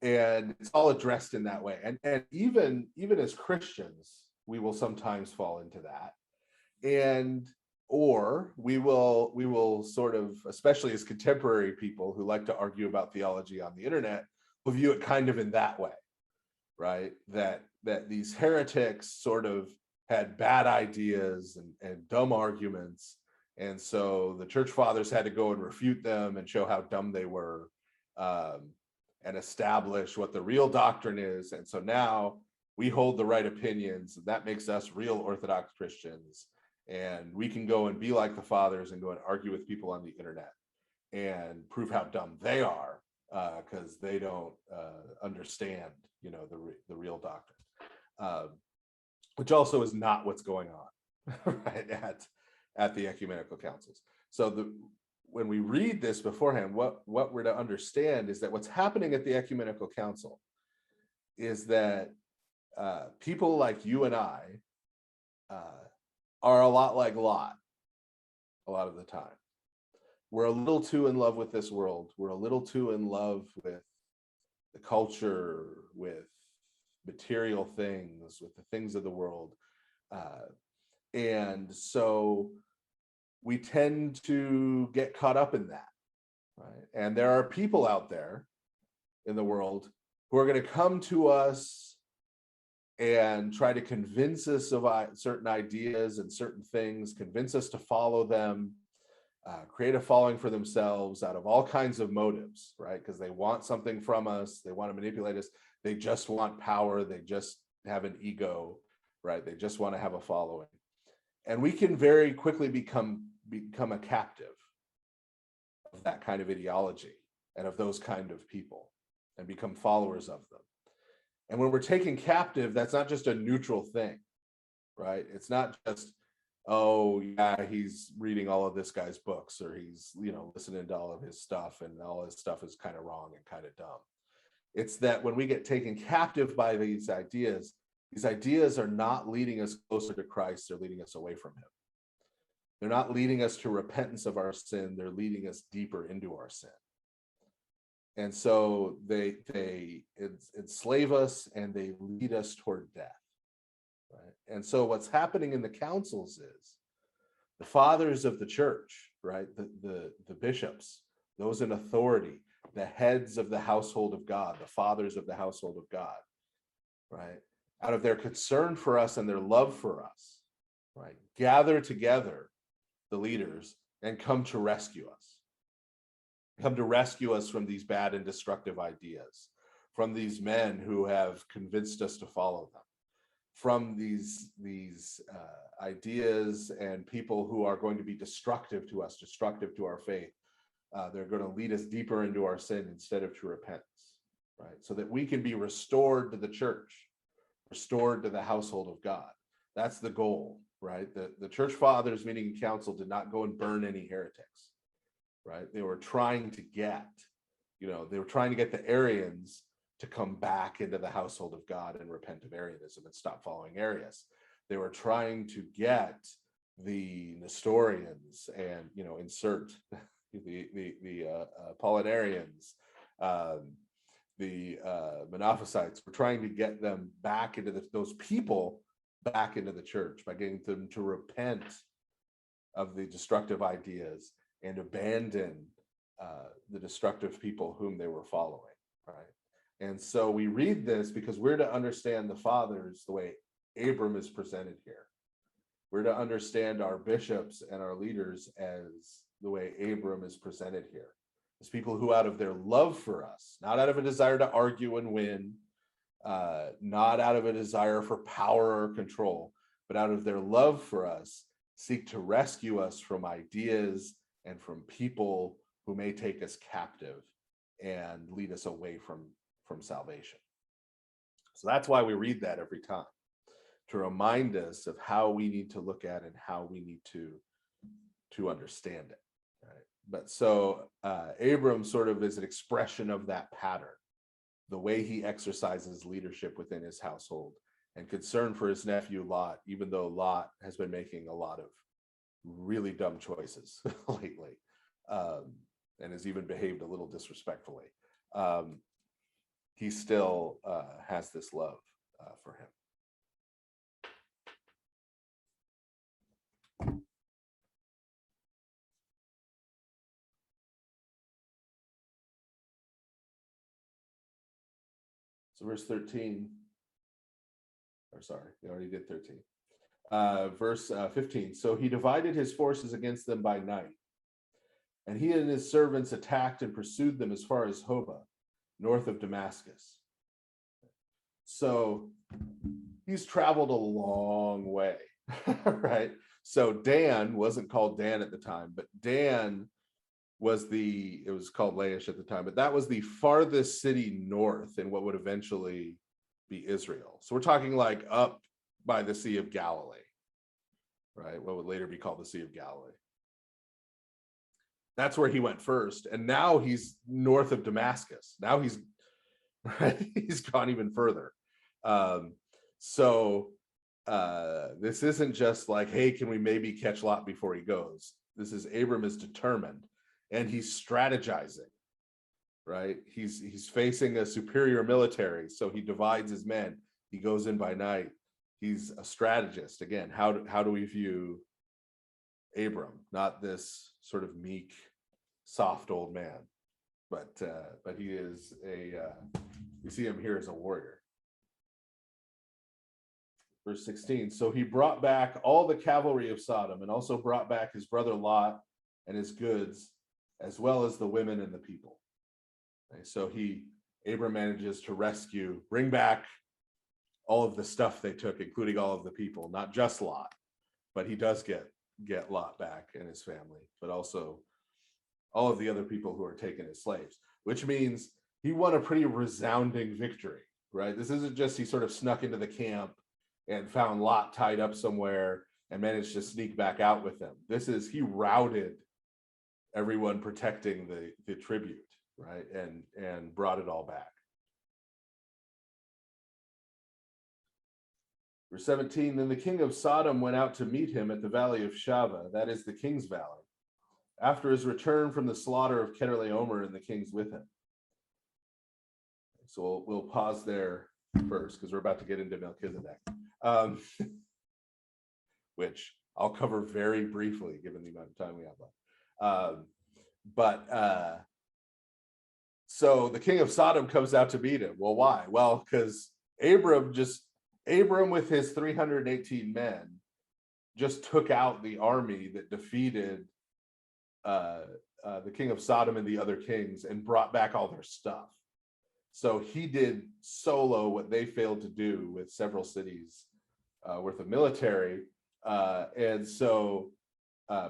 And it's all addressed in that way. And even as Christians, we will sometimes fall into that. Or we will sort of, especially as contemporary people who like to argue about theology on the internet, will view it kind of in that way, right? That these heretics sort of had bad ideas and dumb arguments. And so the church fathers had to go and refute them and show how dumb they were, and establish what the real doctrine is. And so now we hold the right opinions, and that makes us real Orthodox Christians. And we can go and be like the fathers and go and argue with people on the internet and prove how dumb they are, because they don't understand, the real doctrine, which also is not what's going on right at the ecumenical councils. So when we read this beforehand, what we're to understand is that what's happening at the ecumenical council is that people like you and I are a lot like Lot a lot of the time. We're a little too in love with this world. We're a little too in love with the culture, with material things, with the things of the world. And so we tend to get caught up in that, right? And there are people out there in the world who are going to come to us and try to convince us of certain ideas and certain things, convince us to follow them, create a following for themselves out of all kinds of motives, right? Because they want something from us, they want to manipulate us, they just want power, they just have an ego, right? They just want to have a following. And we can very quickly become a captive of that kind of ideology and of those kind of people and become followers of them. And when we're taken captive, that's not just a neutral thing, right? It's not just, oh yeah, he's reading all of this guy's books, or he's, listening to all of his stuff, and all his stuff is kind of wrong and kind of dumb. It's that when we get taken captive by these ideas are not leading us closer to Christ, they're leading us away from him. They're not leading us to repentance of our sin, they're leading us deeper into our sin. And so they enslave us and they lead us toward death. Right? And so what's happening in the councils is the fathers of the church, right? The bishops, those in authority, the heads of the household of God, the fathers of the household of God, right? Out of their concern for us and their love for us, right? Gather together the leaders and come to rescue us. Come to rescue us from these bad and destructive ideas, from these men who have convinced us to follow them, from these ideas and people who are going to be destructive to us, destructive to our faith. They're going to lead us deeper into our sin instead of to repentance, right? So that we can be restored to the church, restored to the household of God. That's the goal, right? The church fathers meeting in council did not go and burn any heretics, right? They were trying to get, the Arians to come back into the household of God and repent of Arianism and stop following Arius. They were trying to get the Nestorians and, insert the Apollinarians, the Monophysites. We're trying to get them back into those people back into the church by getting them to repent of the destructive ideas and abandon the destructive people whom they were following, right? And so we read this because we're to understand the fathers the way Abram is presented here. We're to understand our bishops and our leaders as the way Abram is presented here, as people who, out of their love for us, not out of a desire to argue and win, not out of a desire for power or control, but out of their love for us, seek to rescue us from ideas and from people who may take us captive and lead us away from salvation. So that's why we read that every time, to remind us of how we need to look at and how we need to understand it. Right? But so Abram sort of is an expression of that pattern, the way he exercises leadership within his household and concern for his nephew Lot, even though Lot has been making a lot of really dumb choices lately, and has even behaved a little disrespectfully. He still has this love for him. So verse 13, or sorry, we already did 13. Verse 15, so he divided his forces against them by night, and he and his servants attacked and pursued them as far as Hobah, north of Damascus. So he's traveled a long way, right? So Dan wasn't called Dan at the time, but Dan was it was called Laish at the time, but that was the farthest city north in what would eventually be Israel. So we're talking like up by the Sea of Galilee, right? What would later be called the Sea of Galilee. That's where he went first. And now he's north of Damascus. Now he's gone even further. This isn't just like, hey, can we maybe catch Lot before he goes? This is Abram is determined and he's strategizing, right? He's facing a superior military, so he divides his men. He goes in by night. He's a strategist. Again, how do we view Abram? Not this sort of meek, soft old man, but he is we see him here as a warrior. Verse 16, so he brought back all the cavalry of Sodom and also brought back his brother Lot and his goods, as well as the women and the people. Okay, so Abram manages to bring back all of the stuff they took, including all of the people, not just Lot, but he does get Lot back and his family, but also all of the other people who are taken as slaves, which means he won a pretty resounding victory, right? This isn't just he sort of snuck into the camp and found Lot tied up somewhere and managed to sneak back out with him. This is, he routed everyone protecting the tribute, right? And brought it all back. Verse 17, then the king of Sodom went out to meet him at the valley of Shaveh, that is the king's valley, after his return from the slaughter of Kedorlaomer and the kings with him. So we'll pause there first because we're about to get into Melchizedek, which I'll cover very briefly given the amount of time we have left. So the king of Sodom comes out to meet him. Well, why? Well, because Abram with his 318 men just took out the army that defeated the king of Sodom and the other kings and brought back all their stuff. So he did solo what they failed to do with several cities worth of military. And so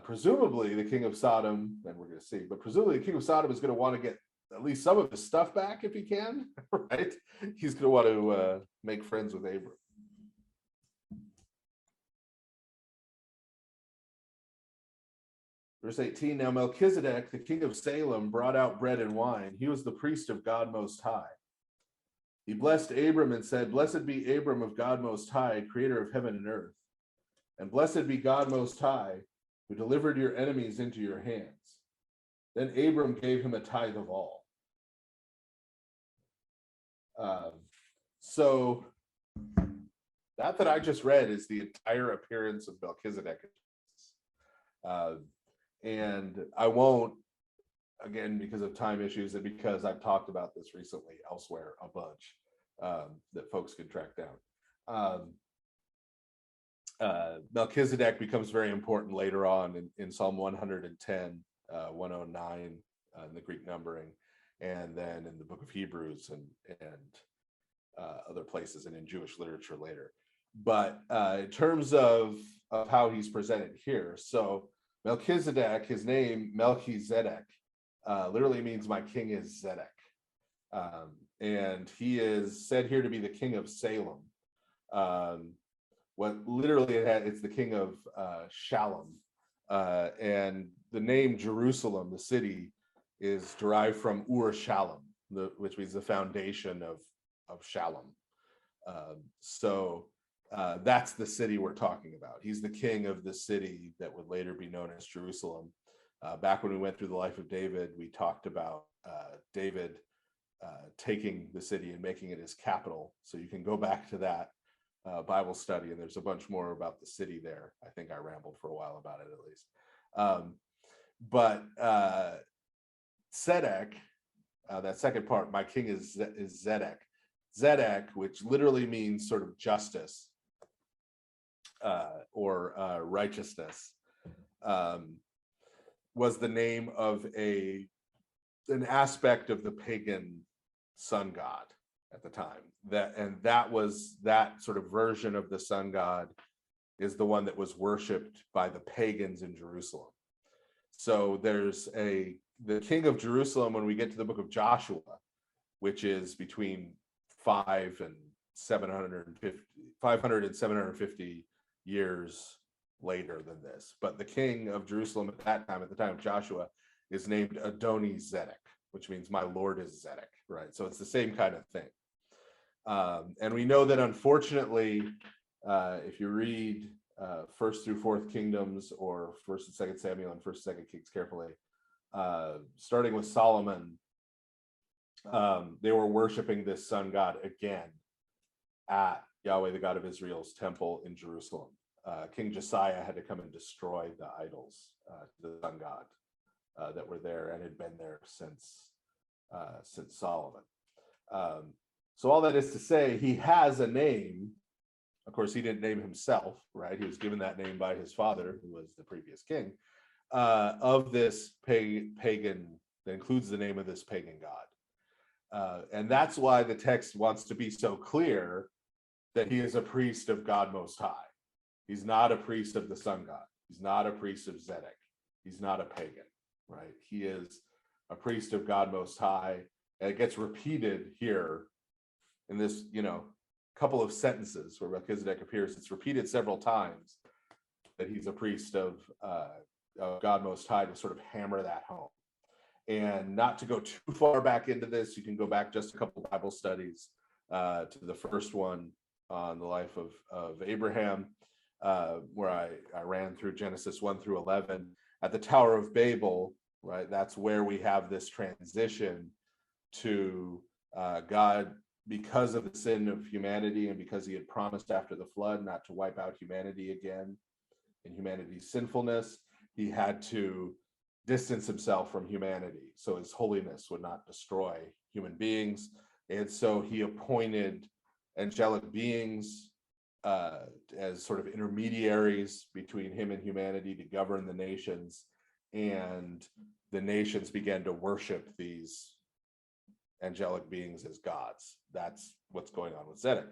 presumably the king of Sodom, and we're going to see, but presumably the king of Sodom is going to want to get at least some of his stuff back if he can, right? He's going to want to make friends with Abram. Verse 18, now Melchizedek, the king of Salem, brought out bread and wine. He was the priest of God Most High. He blessed Abram and said, blessed be Abram of God Most High, creator of heaven and earth. And blessed be God Most High, who delivered your enemies into your hands. Then Abram gave him a tithe of all. So that I just read is the entire appearance of Melchizedek. And I won't, again, because of time issues and because I've talked about this recently elsewhere a bunch, that folks can track down. Melchizedek becomes very important later on in Psalm 110, 109 in the Greek numbering, and then in the book of Hebrews and other places and in Jewish literature later. But in terms of how he's presented here, so Melchizedek, his name Melchizedek, literally means my king is Zedek. And he is said here to be the king of Salem. What literally it's the king of Shalom. And the name Jerusalem, the city, is derived from Ur Shalom, which means the foundation of Shalom. So that's the city we're talking about. He's the king of the city that would later be known as Jerusalem. Back when we went through the life of David, we talked about David taking the city and making it his capital. So you can go back to that Bible study, and there's a bunch more about the city there. I think I rambled for a while about it at least. But Zedek, that second part, my king is Zedek. Zedek, which literally means sort of justice or righteousness, was the name of an aspect of the pagan sun god at the time. That sort of version of the sun god is the one that was worshipped by the pagans in Jerusalem. So there's the king of Jerusalem when we get to the book of Joshua, which is between 500 and 750 years later than this. But the king of Jerusalem at that time, at the time of Joshua, is named Adoni-Zedek, which means my Lord is Zedek, right? So it's the same kind of thing. And we know that unfortunately, if you read 1st through 4th Kingdoms or 1st and 2nd Samuel and 1st and 2nd Kings carefully, starting with Solomon, they were worshiping this sun god again at Yahweh, the God of Israel's temple in Jerusalem. King Josiah had to come and destroy the idols, the sun god that were there and had been there since Solomon. So all that is to say, he has a name. Of course, he didn't name himself, right? He was given that name by his father, who was the previous king. of this pagan, that includes the name of this pagan god. And that's why the text wants to be so clear that he is a priest of God Most High. He's not a priest of the sun god. He's not a priest of Zedek. He's not a pagan, right? He is a priest of God Most High. And it gets repeated here in this, couple of sentences where Melchizedek appears. It's repeated several times that he's a priest of God Most High, to sort of hammer that home. And not to go too far back into this, you can go back just a couple Bible studies to the first one on the life of Abraham, where I ran through Genesis 1 through 11. At the Tower of Babel, right, that's where we have this transition to God, because of the sin of humanity and because he had promised after the flood not to wipe out humanity again in humanity's sinfulness, he had to distance himself from humanity so his holiness would not destroy human beings. And so he appointed angelic beings as sort of intermediaries between him and humanity to govern the nations, and the nations began to worship these angelic beings as gods. That's what's going on with Zedek.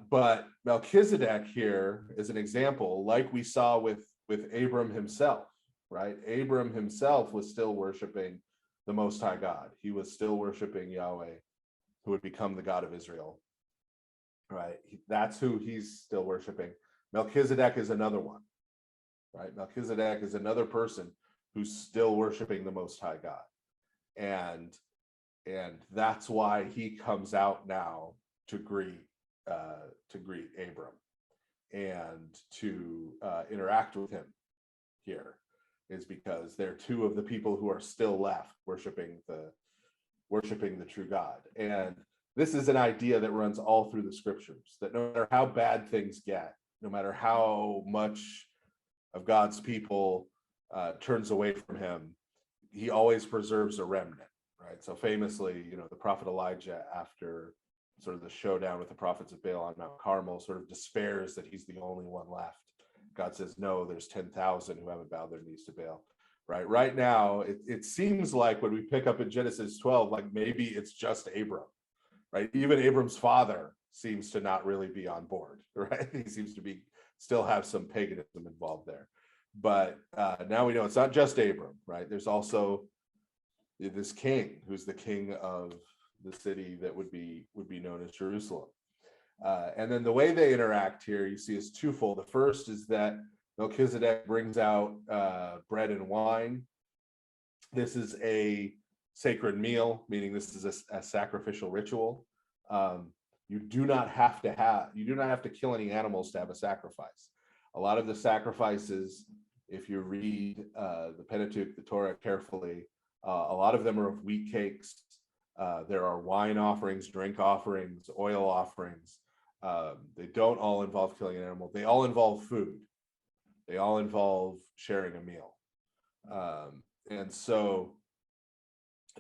But Melchizedek here is an example, like we saw with Abram himself, right? Abram himself was still worshiping the Most High God. He was still worshiping Yahweh, who would become the God of Israel, right? That's who he's still worshiping. Melchizedek is another one, right? Melchizedek is another person who's still worshiping the Most High God. And that's why he comes out now to greet Abram and to interact with him here, is because they're two of the people who are still left worshiping the true God. And this is an idea that runs all through the scriptures, that no matter how bad things get, no matter how much of God's people turns away from him, he always preserves a remnant. Right. So famously, the prophet Elijah, after sort of the showdown with the prophets of Baal on Mount Carmel, sort of despairs that he's the only one left. God says, no, there's 10,000 who haven't bowed their knees to Baal. Right now, it seems like when we pick up in Genesis 12, like maybe it's just Abram, right? Even Abram's father seems to not really be on board, right? He seems to still have some paganism involved there. But now we know it's not just Abram, right? There's also this king who's the king of the city that would be known as Jerusalem. And then the way they interact here, you see, is twofold. The first is that Melchizedek brings out bread and wine. This is a sacred meal, meaning this is a sacrificial ritual. You do not have to kill any animals to have a sacrifice. A lot of the sacrifices, if you read the Pentateuch, the Torah, carefully, a lot of them are of wheat cakes. There are wine offerings, drink offerings, oil offerings. They don't all involve killing an animal. They all involve food. They all involve sharing a meal. And so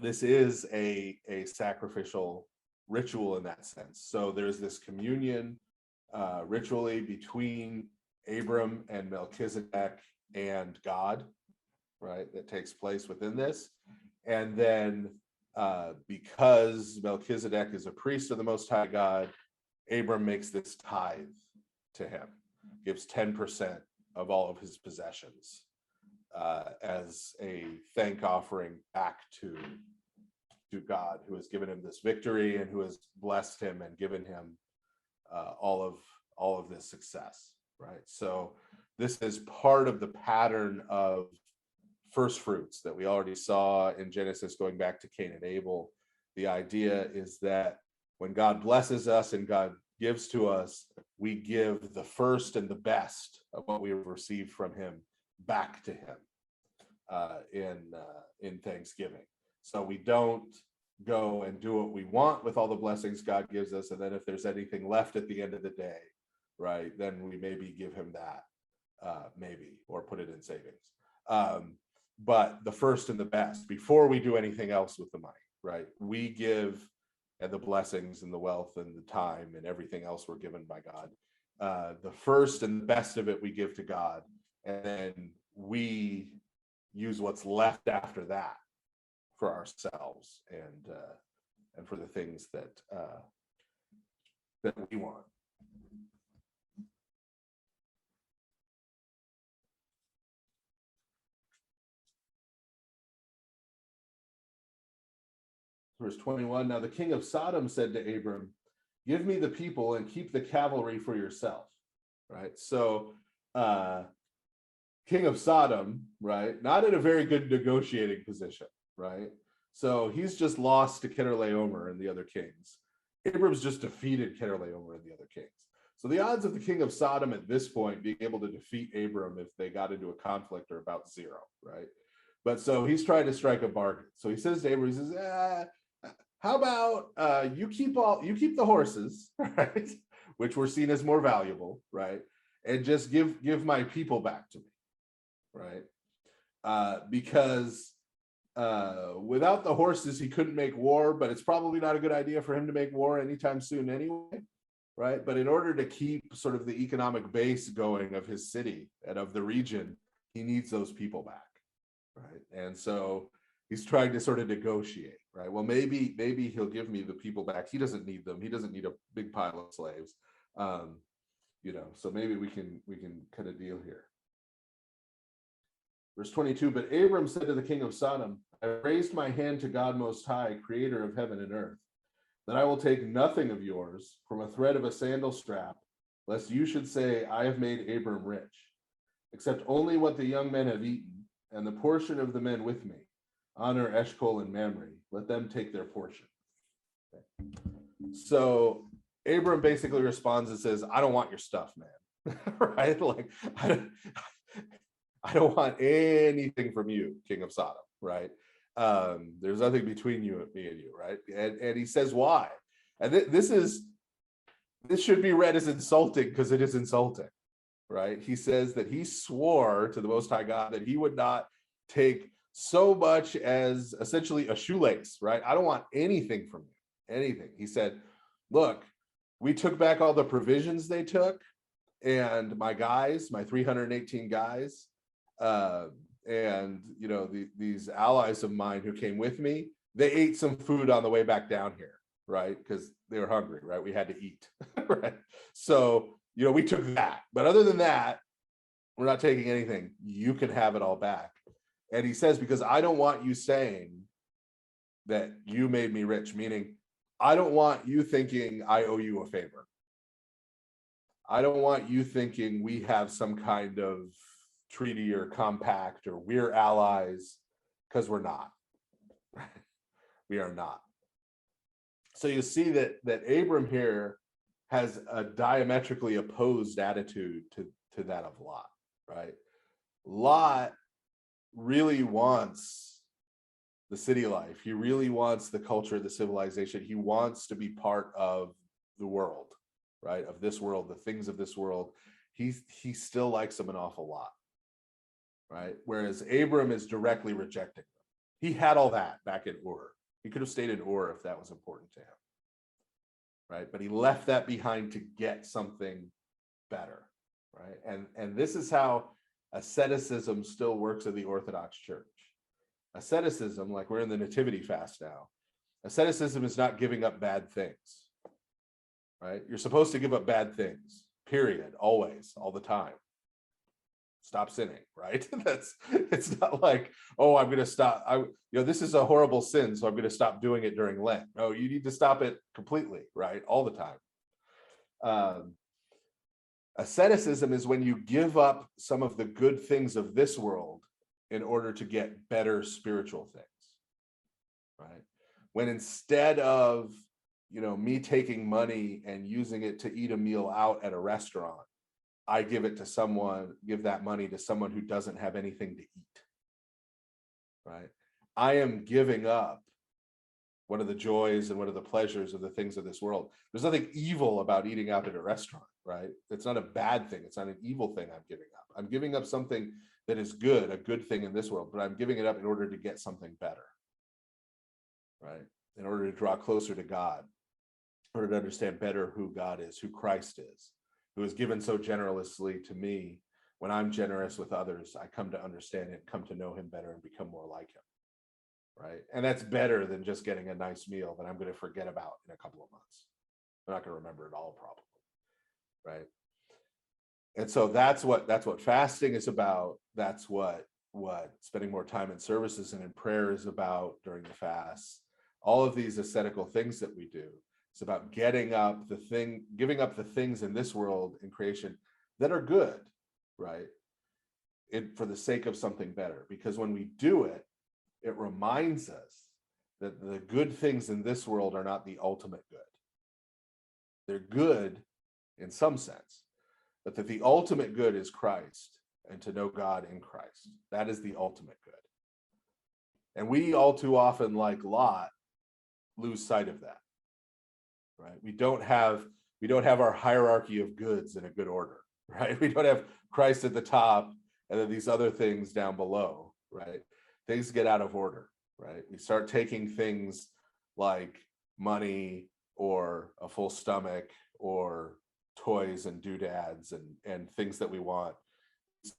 this is a sacrificial ritual in that sense. So there's this communion ritually between Abram and Melchizedek and God, right, that takes place within this. And then because Melchizedek is a priest of the Most High God, Abram makes this tithe to him, gives 10% of all of his possessions as a thank offering back to God, who has given him this victory and who has blessed him and given him all of this success, right? So this is part of the pattern of first fruits that we already saw in Genesis, going back to Cain and Abel. The idea is that when God blesses us and God gives to us, we give the first and the best of what we have received from him back to him in thanksgiving. So we don't go and do what we want with all the blessings God gives us, and then if there's anything left at the end of the day, right, then we maybe give him that, or put it in savings. But the first and the best, before we do anything else with the money, right? We give, and the blessings and the wealth and the time and everything else we're given by God. The first and the best of it we give to God, and then we use what's left after that for ourselves and for the things that we want. Verse 21, now the king of Sodom said to Abram, give me the people and keep the cavalry for yourself. Right? So king of Sodom, right, not in a very good negotiating position, right? So he's just lost to Chedorlaomer and the other kings. Abram's just defeated Chedorlaomer and the other kings. So the odds of the king of Sodom at this point being able to defeat Abram if they got into a conflict are about zero, right? But so he's trying to strike a bargain. So he says to Abram, he says, how about you keep the horses, right? Which were seen as more valuable, right? And just give my people back to me, right? Because without the horses, he couldn't make war, but it's probably not a good idea for him to make war anytime soon anyway, right? But in order to keep sort of the economic base going of his city and of the region, he needs those people back, right? And so he's trying to sort of negotiate, right? Well, maybe he'll give me the people back. He doesn't need them. He doesn't need a big pile of slaves. So maybe we can kind of deal here. Verse 22, but Abram said to the king of Sodom, I raised my hand to God Most High, creator of heaven and earth, that I will take nothing of yours from a thread of a sandal strap, lest you should say, I have made Abram rich, except only what the young men have eaten, and the portion of the men with me, honor Eshcol and Mamre, let them take their portion. Okay. So Abram basically responds and says, I don't want your stuff, man. Right? Like, I don't want anything from you, king of Sodom, right? There's nothing between me and you, right? And he says why. And this should be read as insulting because it is insulting, right? He says that he swore to the Most High God that he would not take so much as essentially a shoelace, right? I don't want anything from you, anything. He said, look, we took back all the provisions they took, and my 318 guys, and these allies of mine who came with me, they ate some food on the way back down here, right? Because they were hungry, right? We had to eat, right? So we took that, but other than that, we're not taking anything. You can have it all back. And he says, because I don't want you saying that you made me rich, meaning I don't want you thinking I owe you a favor. I don't want you thinking we have some kind of treaty or compact or we're allies, because we're not. We are not. So you see that Abram here has a diametrically opposed attitude to that of Lot, right? Lot really wants the city life. He really wants the culture, the civilization. He wants to be part of the world, right? Of this world, the things of this world. He still likes them an awful lot, right? Whereas Abram is directly rejecting them. He had all that back in Ur. He could have stayed in Ur if that was important to him, right? But he left that behind to get something better, right? And this is how asceticism still works in the Orthodox Church. Asceticism, like we're in the Nativity fast now, asceticism is not giving up bad things, right? You're supposed to give up bad things, period, always, all the time. Stop sinning, right? It's not like, oh, I'm going to stop. This is a horrible sin, so I'm going to stop doing it during Lent. No, you need to stop it completely, right? All the time. Asceticism is when you give up some of the good things of this world in order to get better spiritual things, right? When instead of, me taking money and using it to eat a meal out at a restaurant, I give that money to someone who doesn't have anything to eat, right? I am giving up one of the joys and one of the pleasures of the things of this world. There's nothing evil about eating out at a restaurant, right? It's not a bad thing. It's not an evil thing I'm giving up. I'm giving up something that is good, a good thing in this world, but I'm giving it up in order to get something better, right? In order to draw closer to God, in order to understand better who God is, who Christ is, who is given so generously to me when I'm generous with others, I come to understand it, come to know him better, and become more like him. Right. And that's better than just getting a nice meal that I'm going to forget about in a couple of months. I'm not going to remember it all, probably. Right. And so that's what fasting is about. That's what spending more time in services and in prayer is about during the fast. All of these ascetical things that we do, it's about giving up the things in this world in creation that are good, right? For the sake of something better. Because when we do it, it reminds us that the good things in this world are not the ultimate good. They're good in some sense, but that the ultimate good is Christ and to know God in Christ. That is the ultimate good. And we all too often, like Lot, lose sight of that, right? We don't have our hierarchy of goods in a good order, right? We don't have Christ at the top and then these other things down below, right? Things get out of order, right? We start taking things like money or a full stomach or toys and doodads and things that we want.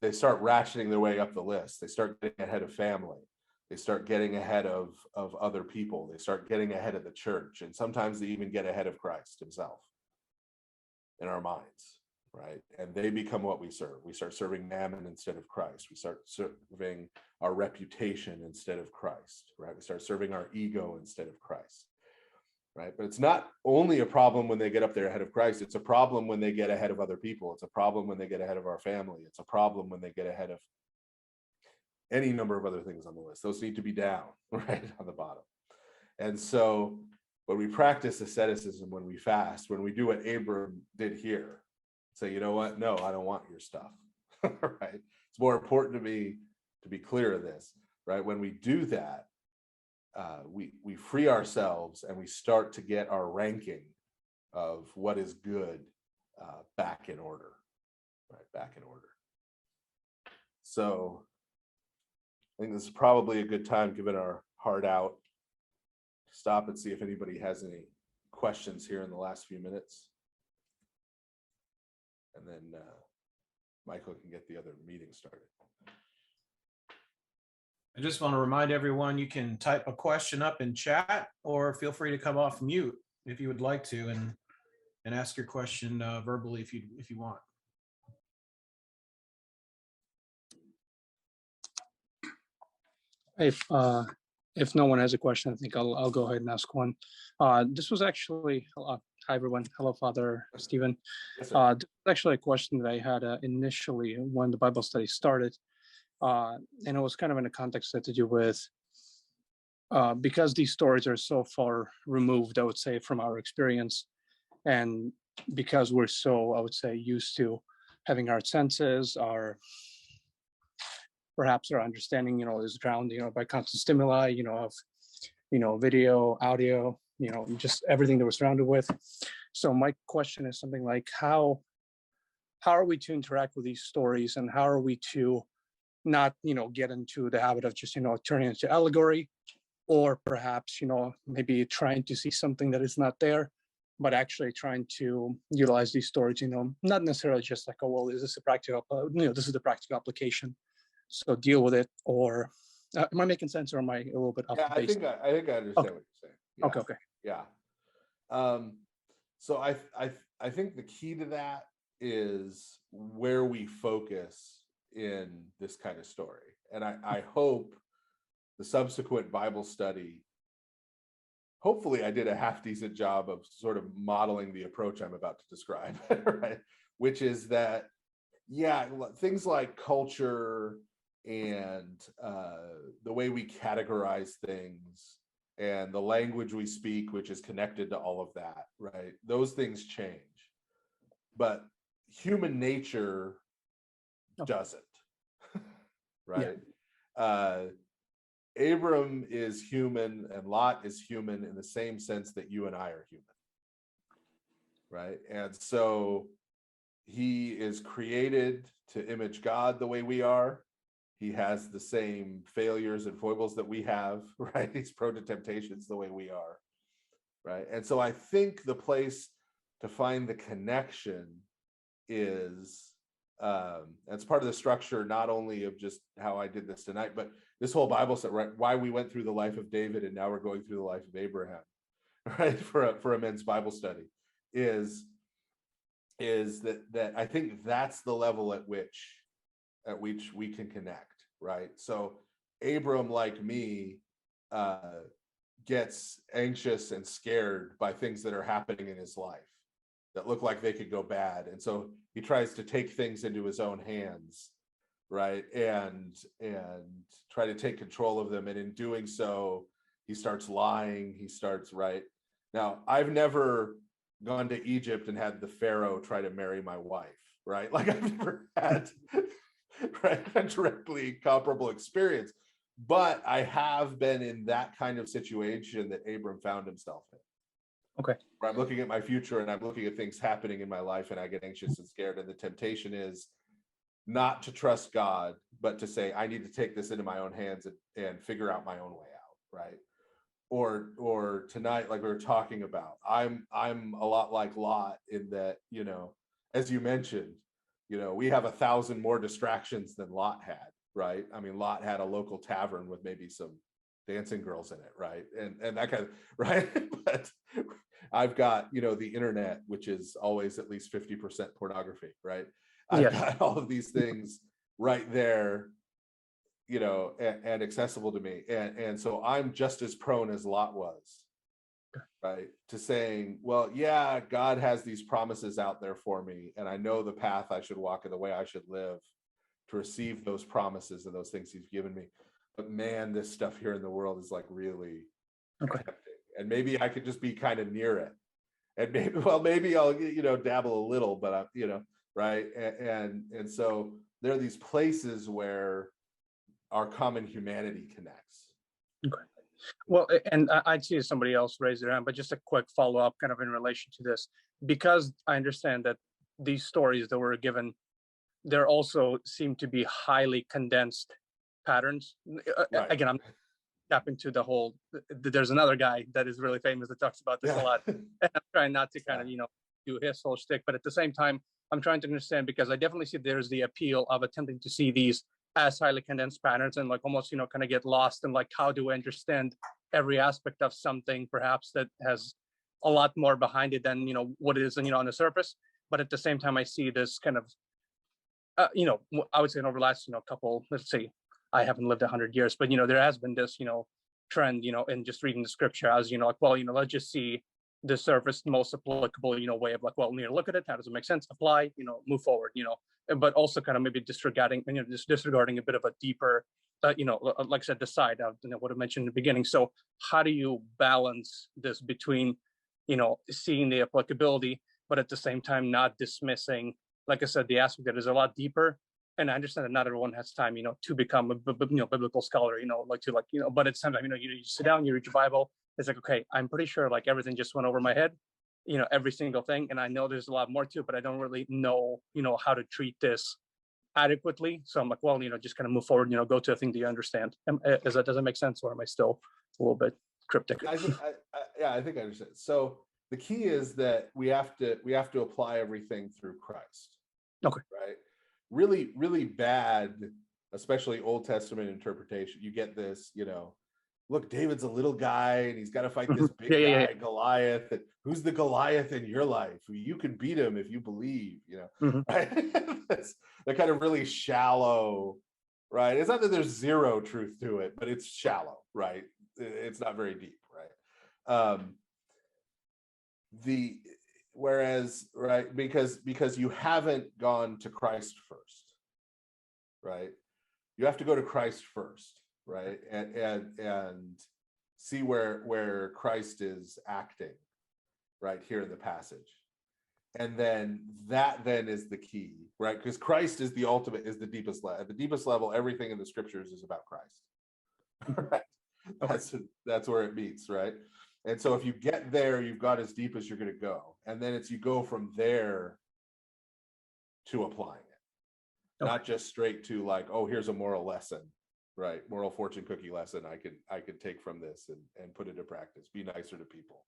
They start ratcheting their way up the list. They start getting ahead of family. They start getting ahead of other people. They start getting ahead of the church. And sometimes they even get ahead of Christ himself in our minds, right? And they become what we serve. We start serving mammon instead of Christ. We start serving our reputation instead of Christ, right? We start serving our ego instead of Christ, right? But it's not only a problem when they get up there ahead of Christ. It's a problem when they get ahead of other people. It's a problem when they get ahead of our family. It's a problem when they get ahead of any number of other things on the list. Those need to be down, right, on the bottom. And so when we practice asceticism, when we fast, when we do what Abram did here, say, you know what? No, I don't want your stuff, right? It's more important to me to be clear of this, right? When we do that, we free ourselves and we start to get our ranking of what is good back in order, right? Back in order. So I think this is probably a good time, given our heart out, to stop and see if anybody has any questions here in the last few minutes. And then Michael can get the other meeting started. I just want to remind everyone you can type a question up in chat or feel free to come off mute if you would like to and ask your question verbally if you want. If no one has a question, I think I'll go ahead and ask one. This was actually hi everyone. Hello, Father Stephen. Yes, This was actually a question that I had initially when the Bible study started, and it was kind of in a context that to do with because these stories are so far removed, I would say, from our experience, and because we're so, I would say, used to having our senses, perhaps our understanding, is drowned, by constant stimuli, of, video, audio, just everything that we're surrounded with. So my question is something like, how are we to interact with these stories, and how are we to not, get into the habit of just, turning into allegory, or perhaps, maybe trying to see something that is not there, but actually trying to utilize these stories, not necessarily just like, oh, well, is this a practical, this is the practical application, so deal with it. Or am I making sense, or am I a little bit off base? I think I understand what you're saying. Yeah. Okay. Yeah. So I think the key to that is where we focus in this kind of story. And I hope the subsequent Bible study, hopefully I did a half decent job of sort of modeling the approach I'm about to describe, right? Which is that, yeah, things like culture and the way we categorize things and the language we speak, which is connected to all of that, right? Those things change. But human nature doesn't, right? Yeah. Abram is human and Lot is human in the same sense that you and I are human, right? And so he is created to image God the way we are. He has the same failures and foibles that we have, right? He's prone to temptations the way we are, right? And so I think the place to find the connection is That's part of the structure, not only of just how I did this tonight, but this whole Bible set, right? Why we went through the life of David and now we're going through the life of Abraham, right? For a men's Bible study is that I think that's the level at which we can connect, right? So Abram, like me, gets anxious and scared by things that are happening in his life that look like they could go bad, and so he tries to take things into his own hands, right, and try to take control of them, and in doing so he starts lying. He starts, right. Now, I've never gone to Egypt and had the Pharaoh try to marry my wife, right? Like, I've never had right, a directly comparable experience, but I have been in that kind of situation that Abram found himself in. Okay. Where I'm looking at my future and I'm looking at things happening in my life and I get anxious and scared. And the temptation is not to trust God, but to say, I need to take this into my own hands and figure out my own way out, right? Or tonight, like we were talking about, I'm a lot like Lot in that, as you mentioned, we have 1,000 more distractions than Lot had, right? I mean, Lot had a local tavern with maybe some dancing girls in it, right? And that kind of, right? But I've got, the internet, which is always at least 50% pornography, right? I've got all of these things right there, and accessible to me. And so I'm just as prone as Lot was, right, to saying, well, yeah, God has these promises out there for me, and I know the path I should walk and the way I should live to receive those promises and those things he's given me. But man, this stuff here in the world is like really tempting. And maybe I could just be kind of near it. And maybe I'll, dabble a little, but I'm, right. And so there are these places where our common humanity connects. Okay. Well, and I'd see somebody else raise their hand, but just a quick follow-up kind of in relation to this, because I understand that these stories that were given, there also seem to be highly condensed patterns. Right. Again, I'm tapping to the whole, there's another guy that is really famous that talks about this a lot. And I'm trying not to kind of, do his whole shtick, but at the same time, I'm trying to understand, because I definitely see there's the appeal of attempting to see these as highly condensed patterns and like almost, kind of get lost in like, how do I understand every aspect of something perhaps that has a lot more behind it than, what it is, on the surface. But at the same time, I see this kind of, I would say over the last, couple, let's say, I haven't lived 100 years, but, there has been this, trend, in just reading the scripture as, like, well, let's just see the surface most applicable, way of like, well, look at it. How does it make sense? Apply, move forward, but also kind of maybe disregarding a bit of a deeper, like I said, the side of, what I mentioned in the beginning. So how do you balance this between, seeing the applicability, but at the same time, not dismissing, like I said, the aspect that is a lot deeper. And I understand that not everyone has time, to become a biblical scholar, but it's sometimes, you sit down, you read your Bible. It's like, okay, I'm pretty sure like everything just went over my head, every single thing. And I know there's a lot more to it, but I don't really know, how to treat this adequately. So I'm like, well, just kind of move forward, go to a thing that you understand. Does that make sense? Or am I still a little bit cryptic? I think I understand. So the key is that we have to apply everything through Christ. Okay. Right. Really, really bad, especially Old Testament interpretation. You get this, look, David's a little guy and he's got to fight this big guy, Goliath. And who's the Goliath in your life? You can beat him if you believe, right? They're kind of really shallow, right? It's not that there's zero truth to it, but it's shallow, right? It's not very deep, right? Whereas, right, because you haven't gone to Christ first, right? You have to go to Christ first, right? And see where Christ is acting, right, here in the passage. And then that is the key, right? Because Christ is the ultimate, is the deepest level. At the deepest level, everything in the scriptures is about Christ. Right? That's where it meets, right? And so if you get there, you've got as deep as you're going to go. And then you go from there to applying it. Not just straight to like, oh, here's a moral lesson, right? Moral fortune cookie lesson I could take from this and put into practice. Be nicer to people.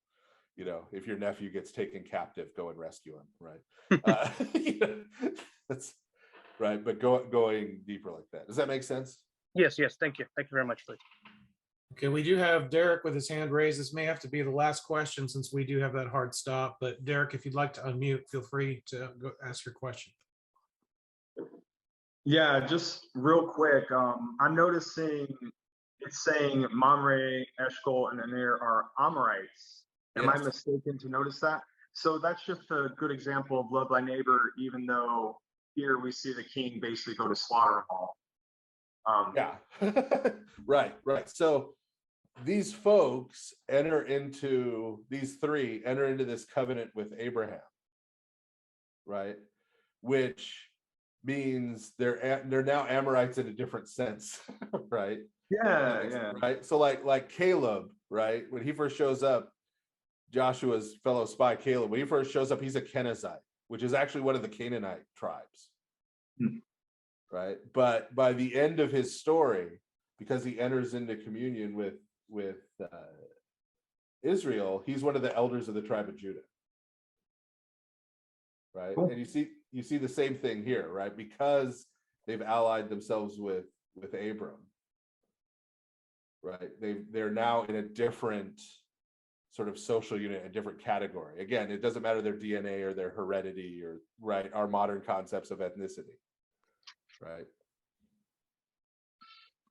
If your nephew gets taken captive, go and rescue him, right? right? But going deeper like that. Does that make sense? Yes, yes, thank you very much, please. Okay, we do have Derek with his hand raised. This may have to be the last question since we do have that hard stop. But Derek, if you'd like to unmute, feel free to go ask your question. Yeah, just real quick. I'm noticing it's saying Mamre, Eshcol, and Aner are Amorites. Am I Yes. mistaken to notice that? So that's just a good example of love thy neighbor, even though here we see the king basically go to slaughter them all. Yeah. Right. So these folks these three enter into this covenant with Abraham, right? Which means they're now Amorites in a different sense, right? Yeah. Right. So like Caleb, right? When he first shows up, Joshua's fellow spy Caleb, when he first shows up, he's a Kenizzite, which is actually one of the Canaanite tribes. Right. But by the end of his story, because he enters into communion with Israel, he's one of the elders of the tribe of Judah. Right. Cool. And you see the same thing here, right? Because they've allied themselves with Abram. Right. They're now in a different sort of social unit, a different category. Again, it doesn't matter their DNA or their heredity or right, our modern concepts of ethnicity. Right.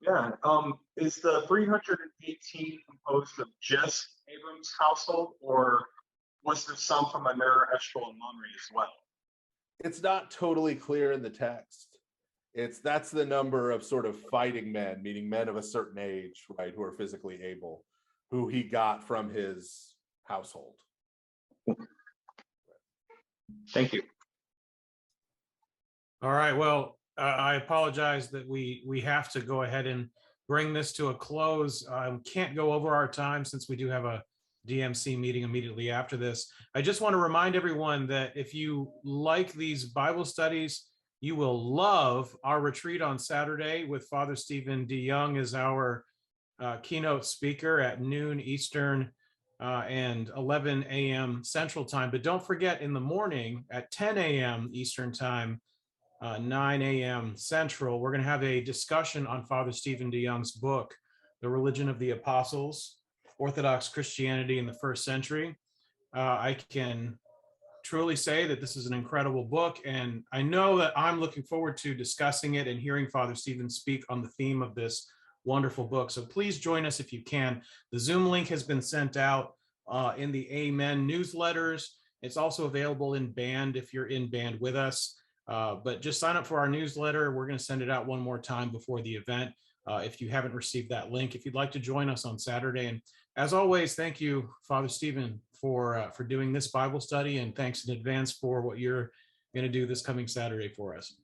Yeah. Is the 318 composed of just Abram's household, or was there some from Aner, Eshcol, and Mamre as well? It's not totally clear in the text. That's the number of sort of fighting men, meaning men of a certain age, right, who are physically able, who he got from his household. Thank you. All right. Well, I apologize that we have to go ahead and bring this to a close. Can't go over our time since we do have a DMC meeting immediately after this. I just want to remind everyone that if you like these Bible studies, you will love our retreat on Saturday with Father Stephen D. Young as our keynote speaker at noon Eastern and 11 a.m. Central Time. But don't forget, in the morning at 10 a.m. Eastern Time, 9 a.m. Central, we're going to have a discussion on Father Stephen D. Young's book, The Religion of the Apostles, Orthodox Christianity in the First Century. I can truly say that this is an incredible book, and I know that I'm looking forward to discussing it and hearing Father Stephen speak on the theme of this wonderful book. So please join us if you can. The Zoom link has been sent out in the Amen newsletters. It's also available in band if you're in band with us. But just sign up for our newsletter. We're going to send it out one more time before the event. If you haven't received that link, if you'd like to join us on Saturday. And as always, thank you, Father Stephen, for doing this Bible study, and thanks in advance for what you're going to do this coming Saturday for us.